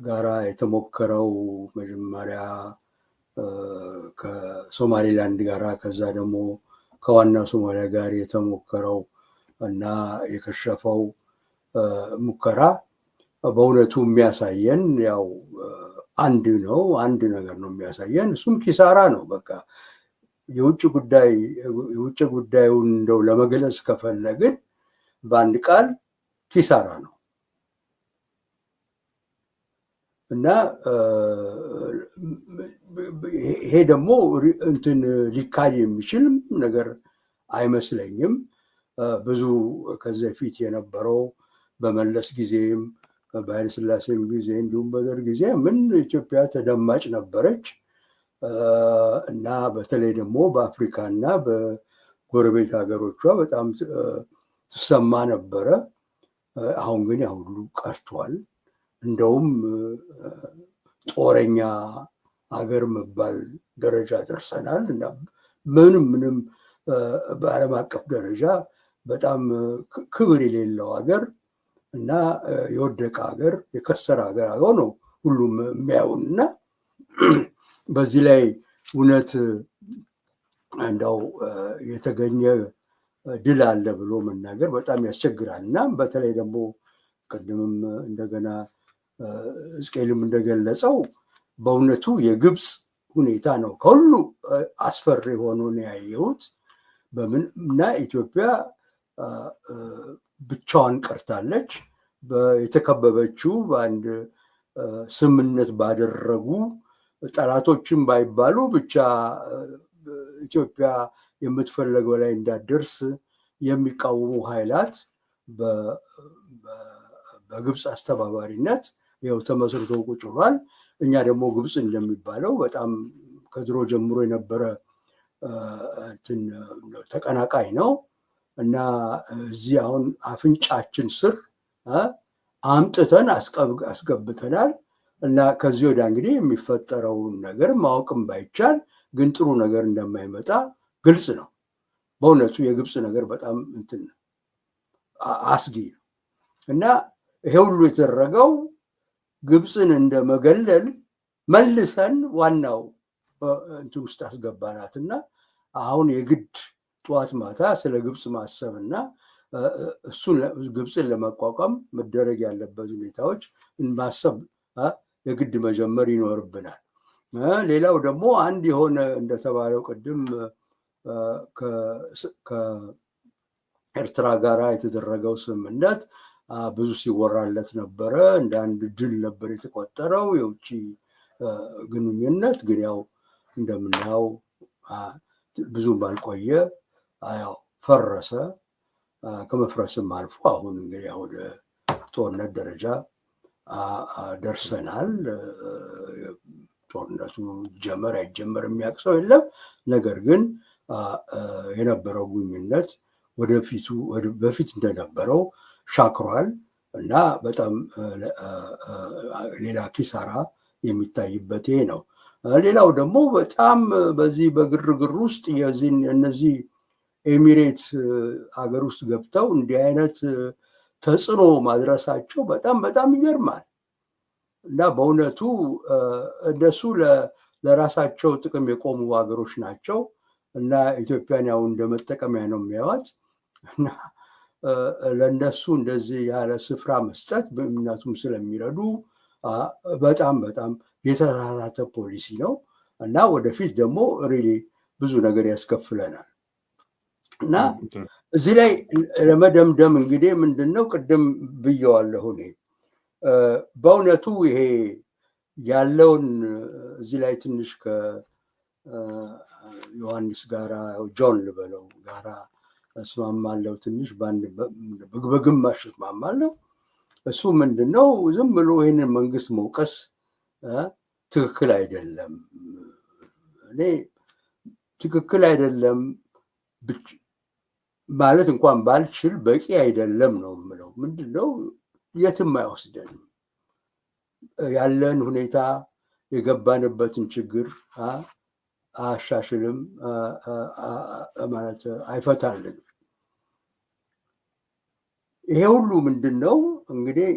ጋራ የተሞከረው መጀመሪያ ከሶማሌላንድ ጋራ ከዛ ደግሞ ከዋናው ሶማሊያ ጋር የተሞከረው እና የከሸፈው ሙከራ በእውነቱ የሚያሳየን ያው አንድ ነገር ነው የሚያሳየን፣ እሱም ኪሳራ ነው። በቃ የውጭ ጉዳዩን እንደው ለመግለጽ ከፈለግን በአንድ ቃል ኪሳራ ነው እና ይሄ ደግሞ እንትን ሊካድ የሚችል ነገር አይመስለኝም። ብዙ ከዚህ በፊት የነበረው በመለስ ጊዜም በኃይለሥላሴም ጊዜ እንዲሁም በደርግ ጊዜ ምን ኢትዮጵያ ተደማጭ ነበረች እና በተለይ ደግሞ በአፍሪካ እና በጎረቤት ሀገሮቿ በጣም ትሰማ ነበረ። አሁን ግን ያ ሁሉ ቀርቷል። እንደውም ጦረኛ ሀገር መባል ደረጃ ደርሰናል እና ምንም በዓለም አቀፍ ደረጃ በጣም ክብር የሌለው ሀገር እና የወደቀ ሀገር፣ የከሰረ ሀገር ነው ሁሉም የሚያዩን እና በዚህ ላይ እውነት እንደው የተገኘ ድል አለ ብሎ መናገር በጣም ያስቸግራል እና በተለይ ደግሞ ቅድምም እንደገና ሕዝቅኤልም እንደገለጸው በእውነቱ የግብፅ ሁኔታ ነው ከሁሉ አስፈሪ ሆኖ ነው ያየሁት። እና ኢትዮጵያ ብቻዋን ቀርታለች። የተከበበችው በአንድ ስምምነት ባደረጉ ጠላቶችን ባይባሉ ብቻ ኢትዮጵያ የምትፈለገው ላይ እንዳትደርስ የሚቃወሙ ኃይላት በግብፅ አስተባባሪነት ይኸው ተመስርቶ ቁጭ ብሏል። እኛ ደግሞ ግብፅ እንደሚባለው በጣም ከድሮ ጀምሮ የነበረ ተቀናቃይ ነው እና እዚህ አሁን አፍንጫችን ስር አምጥተን አስገብተናል እና ከዚህ ወዲያ እንግዲህ የሚፈጠረውን ነገር ማወቅም ባይቻል ግን ጥሩ ነገር እንደማይመጣ ግልጽ ነው። በእውነቱ የግብፅ ነገር በጣም አስጊ ነው እና ይሄ ሁሉ የተደረገው ግብፅን እንደመገለል መልሰን ዋናው እንትን ውስጥ አስገባናት እና አሁን የግድ ጠዋት ማታ ስለ ግብፅ ማሰብና እሱን ግብፅን ለመቋቋም መደረግ ያለበት ሁኔታዎች ማሰብ የግድ መጀመር ይኖርብናል። ሌላው ደግሞ አንድ የሆነ እንደተባለው ቅድም ከኤርትራ ጋር የተደረገው ስምምነት ብዙ ሲወራለት ነበረ። እንደ አንድ ድል ነበር የተቆጠረው የውጭ ግንኙነት። ግን ያው እንደምናየው ብዙም አልቆየ፣ ያው ፈረሰ። ከመፍረስም አልፎ አሁን እንግዲህ ወደ ጦርነት ደረጃ ደርሰናል። ጦርነቱ ጀመር አይጀመር የሚያውቅ ሰው የለም። ነገር ግን የነበረው ግንኙነት በፊት እንደነበረው ሻክሯል እና በጣም ሌላ ኪሳራ የሚታይበት ይሄ ነው። ሌላው ደግሞ በጣም በዚህ በግርግር ውስጥ እነዚህ ኤሚሬት ሀገር ውስጥ ገብተው እንዲህ አይነት ተጽዕኖ ማድረሳቸው በጣም ይገርማል እና በእውነቱ እነሱ ለራሳቸው ጥቅም የቆሙ ሀገሮች ናቸው እና ኢትዮጵያን ያው እንደ መጠቀሚያ ነው የሚያዩት እና ለእነሱ እንደዚህ ያለ ስፍራ መስጠት በእምነቱም ስለሚረዱ በጣም የተሳሳተ ፖሊሲ ነው እና ወደፊት ደግሞ ሪሊ ብዙ ነገር ያስከፍለናል እና እዚህ ላይ ለመደምደም እንግዲህ ምንድነው ቅድም ብየዋለሁ እኔ በእውነቱ ይሄ ያለውን እዚህ ላይ ትንሽ ከዮሐንስ ጋራ ጆን ልበለው ጋራ እስማማለሁ፣ ትንሽ በግማሽ እስማማለሁ። እሱ ምንድነው ዝም ብሎ ይህንን መንግስት መውቀስ ትክክል አይደለም። እኔ ትክክል አይደለም ማለት እንኳን ባልችል በቂ አይደለም ነው የምለው። ምንድነው የትም አይወስደንም። ያለን ሁኔታ የገባንበትን ችግር አያሻሽልም ማለት አይፈታልንም። ይሄ ሁሉ ምንድነው እንግዲህ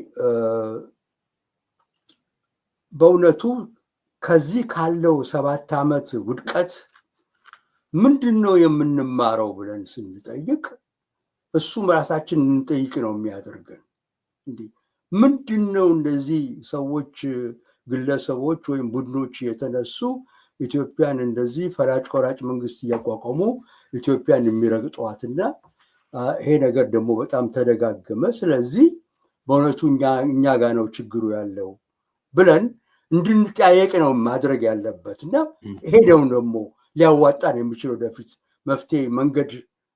በእውነቱ ከዚህ ካለው 7 ዓመት ውድቀት ምንድነው የምንማረው ብለን ስንጠይቅ እሱም ራሳችን እንጠይቅ ነው የሚያደርገን። እንዲህ ምንድነው እንደዚህ ሰዎች ግለሰቦች ወይም ቡድኖች የተነሱ ኢትዮጵያን እንደዚህ ፈላጭ ቆራጭ መንግስት እያቋቋሙ ኢትዮጵያን የሚረግጧትና ይሄ ነገር ደግሞ በጣም ተደጋገመ። ስለዚህ በእውነቱ እኛ ጋር ነው ችግሩ ያለው ብለን እንድንጠያየቅ ነው ማድረግ ያለበት እና ይሄ ደግሞ ሊያዋጣን የሚችለው ወደፊት መፍትሄ መንገድ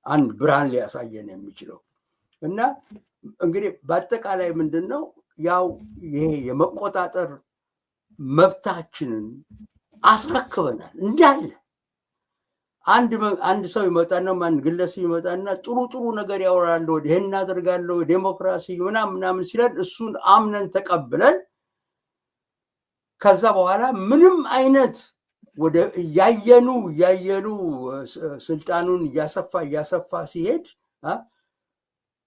አንድ ብርሃን ሊያሳየን የሚችለው እና እንግዲህ በአጠቃላይ ምንድነው ያው ይሄ የመቆጣጠር መብታችንን አስረክበናል እንዳለ። አንድ ሰው ይመጣና ግለሰብ ይመጣና ጥሩ ነገር ያወራል፣ ይሄን እናደርጋለሁ ዴሞክራሲ ምናምን ሲለን እሱን አምነን ተቀብለን ከዛ በኋላ ምንም አይነት ወደ ያየኑ ስልጣኑን እያሰፋ ሲሄድ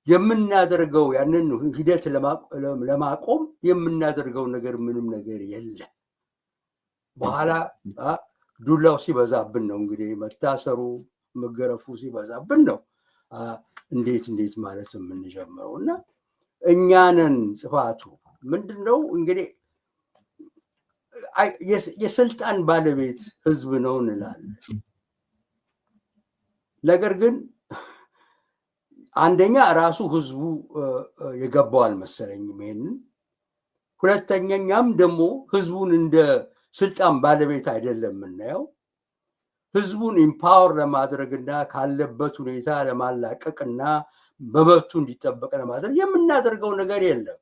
የምናደርገው ያንን ሂደት ለማቆም የምናደርገው ነገር ምንም ነገር የለም። በኋላ ዱላው ሲበዛብን ነው እንግዲህ መታሰሩ መገረፉ ሲበዛብን ነው እንዴት ማለት የምንጀምረው እና እኛንን ጽፋቱ ምንድነው እንግዲህ የስልጣን ባለቤት ህዝብ ነው እንላለን። ነገር ግን አንደኛ ራሱ ህዝቡ የገባው አልመሰለኝም ይሄንን። ሁለተኛም ደግሞ ህዝቡን እንደ ስልጣን ባለቤት አይደለም የምናየው። ህዝቡን ኢምፓወር ለማድረግና ካለበት ሁኔታ ለማላቀቅና በመብቱ እንዲጠበቅ ለማድረግ የምናደርገው ነገር የለም።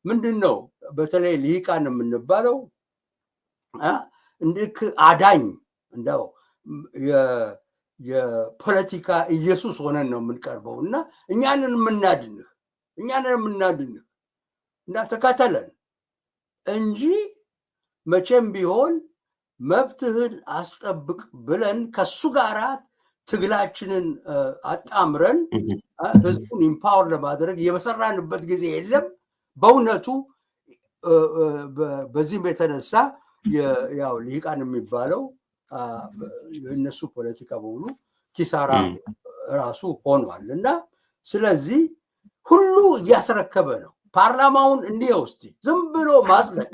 ምንድነው በተለይ ልሂቃን የምንባለው እንድክ አዳኝ እንደው የፖለቲካ ኢየሱስ ሆነን ነው የምንቀርበው እና እኛንን የምናድንህ እና ተከተለን እንጂ መቼም ቢሆን መብትህን አስጠብቅ ብለን ከሱ ጋር ትግላችንን አጣምረን ህዝቡን ኢምፓወር ለማድረግ የመሰራንበት ጊዜ የለም። በእውነቱ በዚህም የተነሳ ያው ልሂቃን የሚባለው የእነሱ ፖለቲካ በሙሉ ኪሳራ ራሱ ሆኗል እና ስለዚህ ሁሉ እያስረከበ ነው። ፓርላማውን እንዲህ ውስጥ ዝም ብሎ ማጽደቅ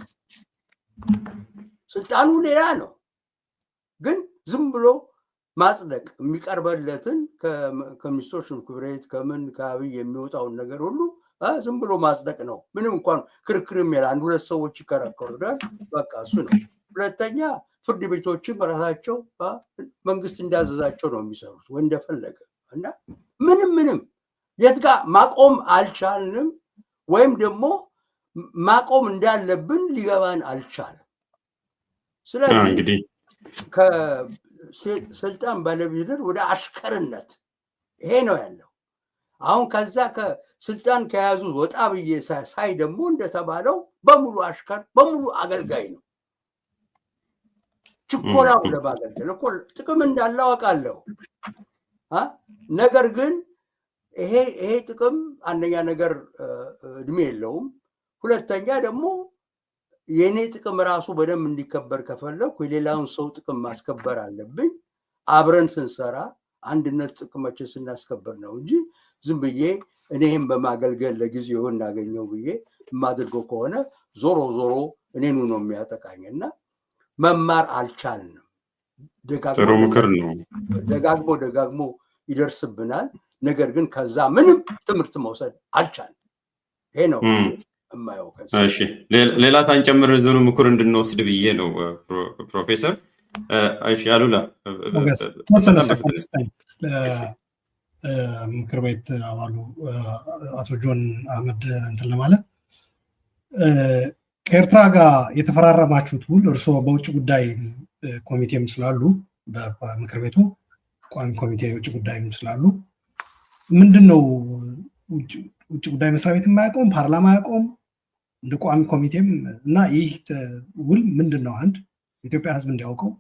ስልጣኑ ሌላ ነው፣ ግን ዝም ብሎ ማጽደቅ የሚቀርበለትን ከሚኒስትሮች ምክር ቤት ከአብይ የሚወጣውን ነገር ሁሉ ዝም ብሎ ማጽደቅ ነው። ምንም እንኳን ክርክርም የለ አንድ ሁለት ሰዎች ይከራከሩታል፣ በቃ እሱ ነው። ሁለተኛ ፍርድ ቤቶችም ራሳቸው መንግስት እንዳዘዛቸው ነው የሚሰሩት ወይ እንደፈለገ እና ምንም የት ጋር ማቆም አልቻልንም፣ ወይም ደግሞ ማቆም እንዳለብን ሊገባን አልቻለም። ስለዚህ ከስልጣን ባለቤትነት ወደ አሽከርነት ይሄ ነው ያለው። አሁን ከዛ ከስልጣን ከያዙ ወጣ ብዬ ሳይ ደግሞ እንደተባለው በሙሉ አሽከር በሙሉ አገልጋይ ነው። ችኮላው ለማገልገል እኮ ጥቅም እንዳለው አውቃለሁ። ነገር ግን ይሄ ጥቅም አንደኛ ነገር እድሜ የለውም። ሁለተኛ ደግሞ የኔ ጥቅም ራሱ በደንብ እንዲከበር ከፈለኩ የሌላውን ሰው ጥቅም ማስከበር አለብኝ። አብረን ስንሰራ አንድነት ጥቅማችን ስናስከበር ነው እንጂ ዝም ብዬ እኔም በማገልገል ለጊዜው እናገኘው ብዬ የማድርገው ከሆነ ዞሮ እኔኑ ነው የሚያጠቃኝና መማር አልቻልንም። ጥሩ ምክር ነው። ደጋግሞ ይደርስብናል። ነገር ግን ከዛ ምንም ትምህርት መውሰድ አልቻልንም። ይሄ ነው የማየው። እሺ ሌላ ሳንጨምር ዝኑ ምክር እንድንወስድ ብዬ ነው ፕሮፌሰር። እሺ አሉላ ምክር ቤት አባሉ አቶ ጆን አህመድ እንትን ለማለት ከኤርትራ ጋር የተፈራረማችሁት ውል እርስዎ በውጭ ጉዳይ ኮሚቴም ስላሉ በምክር ቤቱ ቋሚ ኮሚቴ የውጭ ጉዳይም ስላሉ ምንድን ነው ውጭ ጉዳይ መስሪያ ቤት የማያውቀውም ፓርላማ አያውቀውም እንደ ቋሚ ኮሚቴም እና ይህ ውል ምንድን ነው? አንድ የኢትዮጵያ ሕዝብ እንዲያውቀው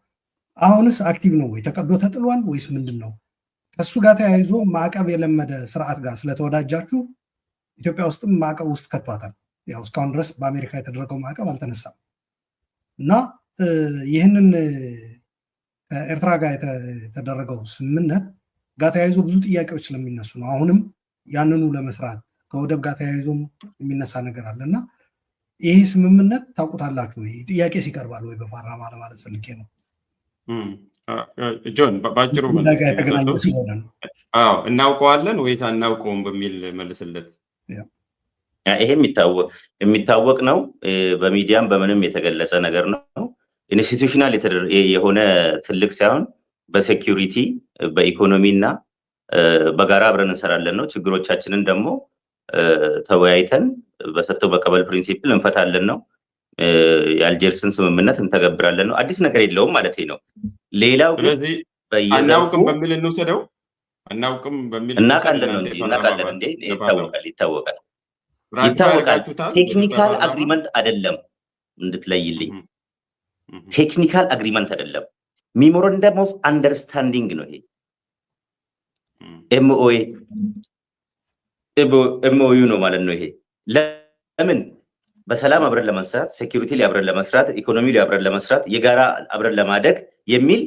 አሁንስ አክቲቭ ነው ወይ ተቀዶ ተጥሏል ወይስ ምንድን ነው? ከሱ ጋር ተያይዞ ማዕቀብ የለመደ ስርዓት ጋር ስለተወዳጃችሁ ኢትዮጵያ ውስጥም ማዕቀብ ውስጥ ከቷታል። ያው እስካሁን ድረስ በአሜሪካ የተደረገው ማዕቀብ አልተነሳም እና ይህንን ከኤርትራ ጋር የተደረገው ስምምነት ጋር ተያይዞ ብዙ ጥያቄዎች ስለሚነሱ ነው አሁንም ያንኑ ለመስራት ከወደብ ጋር ተያይዞም የሚነሳ ነገር አለ እና ይህ ስምምነት ታውቁታላችሁ ወይ? ጥያቄ ሲቀርባል ወይ በፓርላማ ለማለት ፈልጌ ነው። ጆን በአጭሩ የተገናኘ ስለሆነ ነው። እናውቀዋለን ወይስ አናውቀውም በሚል መልስለት። ይሄ የሚታወቅ ነው። በሚዲያም በምንም የተገለጸ ነገር ነው። ኢንስቲቱሽናል የሆነ ትልቅ ሳይሆን በሴኪሪቲ በኢኮኖሚ እና በጋራ አብረን እንሰራለን ነው። ችግሮቻችንን ደግሞ ተወያይተን በሰጥተው መቀበል ፕሪንሲፕል እንፈታለን ነው። የአልጀርስን ስምምነት እንተገብራለን ነው። አዲስ ነገር የለውም ማለት ነው። ሌላው ስለዚህ አናውቅም በሚል እንውሰደው። አናውቅም በሚል እናውቃለን ነው እንዴ? እናውቃለን እንዴ? ይታወቃል። ቴክኒካል አግሪመንት አይደለም፣ እንድትለይልኝ። ቴክኒካል አግሪመንት አይደለም፣ ሜሞራንደም ኦፍ አንደርስታንዲንግ ነው። ይሄ ኤምኦዩ ነው ማለት ነው። ይሄ ለምን በሰላም አብረን ለመስራት፣ ሴኩሪቲ ላይ አብረን ለመስራት፣ ኢኮኖሚ ላይ አብረን ለመስራት፣ የጋራ አብረን ለማደግ የሚል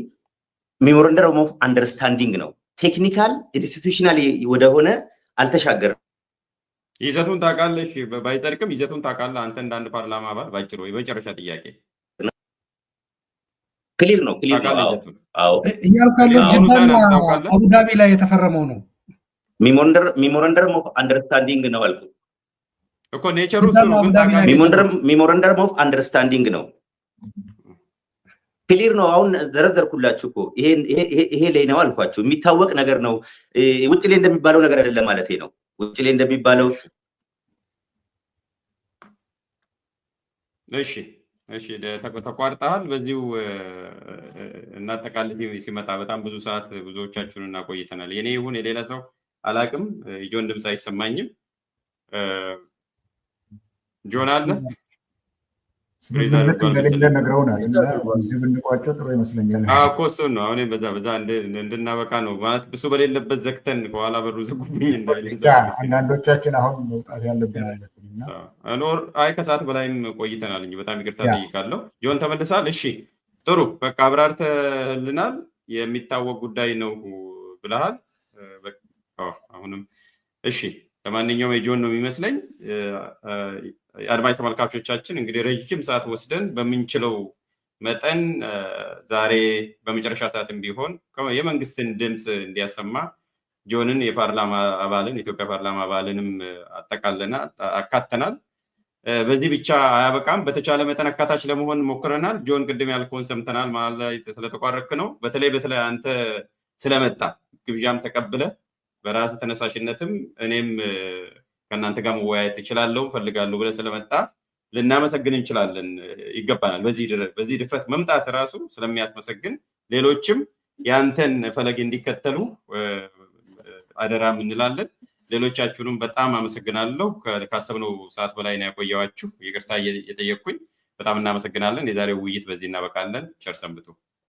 ሜሞራንደም ኦፍ አንደርስታንዲንግ ነው። ቴክኒካል ኢንስቲቱሽናል ወደሆነ አልተሻገርም። ይዘቱን ታውቃለሽ? ባይጠርቅም ይዘቱን ታውቃለህ አንተ እንደ አንድ ፓርላማ አባል? ባጭሩ የመጨረሻ ጥያቄ። ክሊር ነው። እያልካለው ጅዳና አቡዳቢ ላይ የተፈረመው ነው። ሜሞራንደም ኦፍ አንደርስታንዲንግ ነው አልኩ እኮ። ኔቸሩ እሱ ነው። ሜሞራንደም ኦፍ አንደርስታንዲንግ ነው። ክሊር ነው። አሁን ዘረዘርኩላችሁ እኮ ይሄ ላይ ነው አልኳችሁ። የሚታወቅ ነገር ነው። ውጭ ላይ እንደሚባለው ነገር አይደለም ማለት ነው። ውጭ ላይ እንደሚባለው እሺ ተቋርጠሃል። በዚሁ እናጠቃልል። ሲመጣ በጣም ብዙ ሰዓት ብዙዎቻችሁን እናቆይተናል። የኔ ይሁን የሌላ ሰው አላቅም። ጆን ድምፅ አይሰማኝም። ጆን አለ ስምምነት እንደሌለ ነግረውናል። እዚህ ብንቋጨው ጥሩ ይመስለኛል እኮ እሱን ነው። አሁን በዛ እንድናበቃ ነው ማለት እሱ በሌለበት ዘግተን ከኋላ በሩ ዝጉብኝ እንዳይል አንዳንዶቻችን አሁን መውጣት ያለብን አይመስልና ከሰዓት በላይም ቆይተናል እንጂ በጣም ይቅርታ ጠይቃለሁ። ጆን ተመልሳል። እሺ ጥሩ በቃ አብራርተህልናል። የሚታወቅ ጉዳይ ነው ብለሃል። አሁንም እሺ ለማንኛውም የጆን ነው የሚመስለኝ። አድማጭ ተመልካቾቻችን እንግዲህ ረጅም ሰዓት ወስደን በምንችለው መጠን ዛሬ በመጨረሻ ሰዓትም ቢሆን የመንግስትን ድምፅ እንዲያሰማ ጆንን የፓርላማ አባልን የኢትዮጵያ ፓርላማ አባልንም አካተናል። በዚህ ብቻ አያበቃም። በተቻለ መጠን አካታች ለመሆን ሞክረናል። ጆን ቅድም ያልከውን ሰምተናል። ማለት ላይ ስለተቋረክ ነው። በተለይ አንተ ስለመጣ ግብዣም ተቀብለ በራስ ተነሳሽነትም እኔም ከእናንተ ጋር መወያየት እችላለሁ ፈልጋለሁ ብለህ ስለመጣ ልናመሰግን እንችላለን፣ ይገባናል። በዚህ ድፍረት መምጣት ራሱ ስለሚያስመሰግን ሌሎችም ያንተን ፈለግ እንዲከተሉ አደራም እንላለን። ሌሎቻችሁንም በጣም አመሰግናለሁ። ካሰብነው ሰዓት በላይ ነው ያቆየዋችሁ። ይቅርታ እየጠየቅኩኝ በጣም እናመሰግናለን። የዛሬው ውይይት በዚህ እናበቃለን። ቸር ሰንብቱ።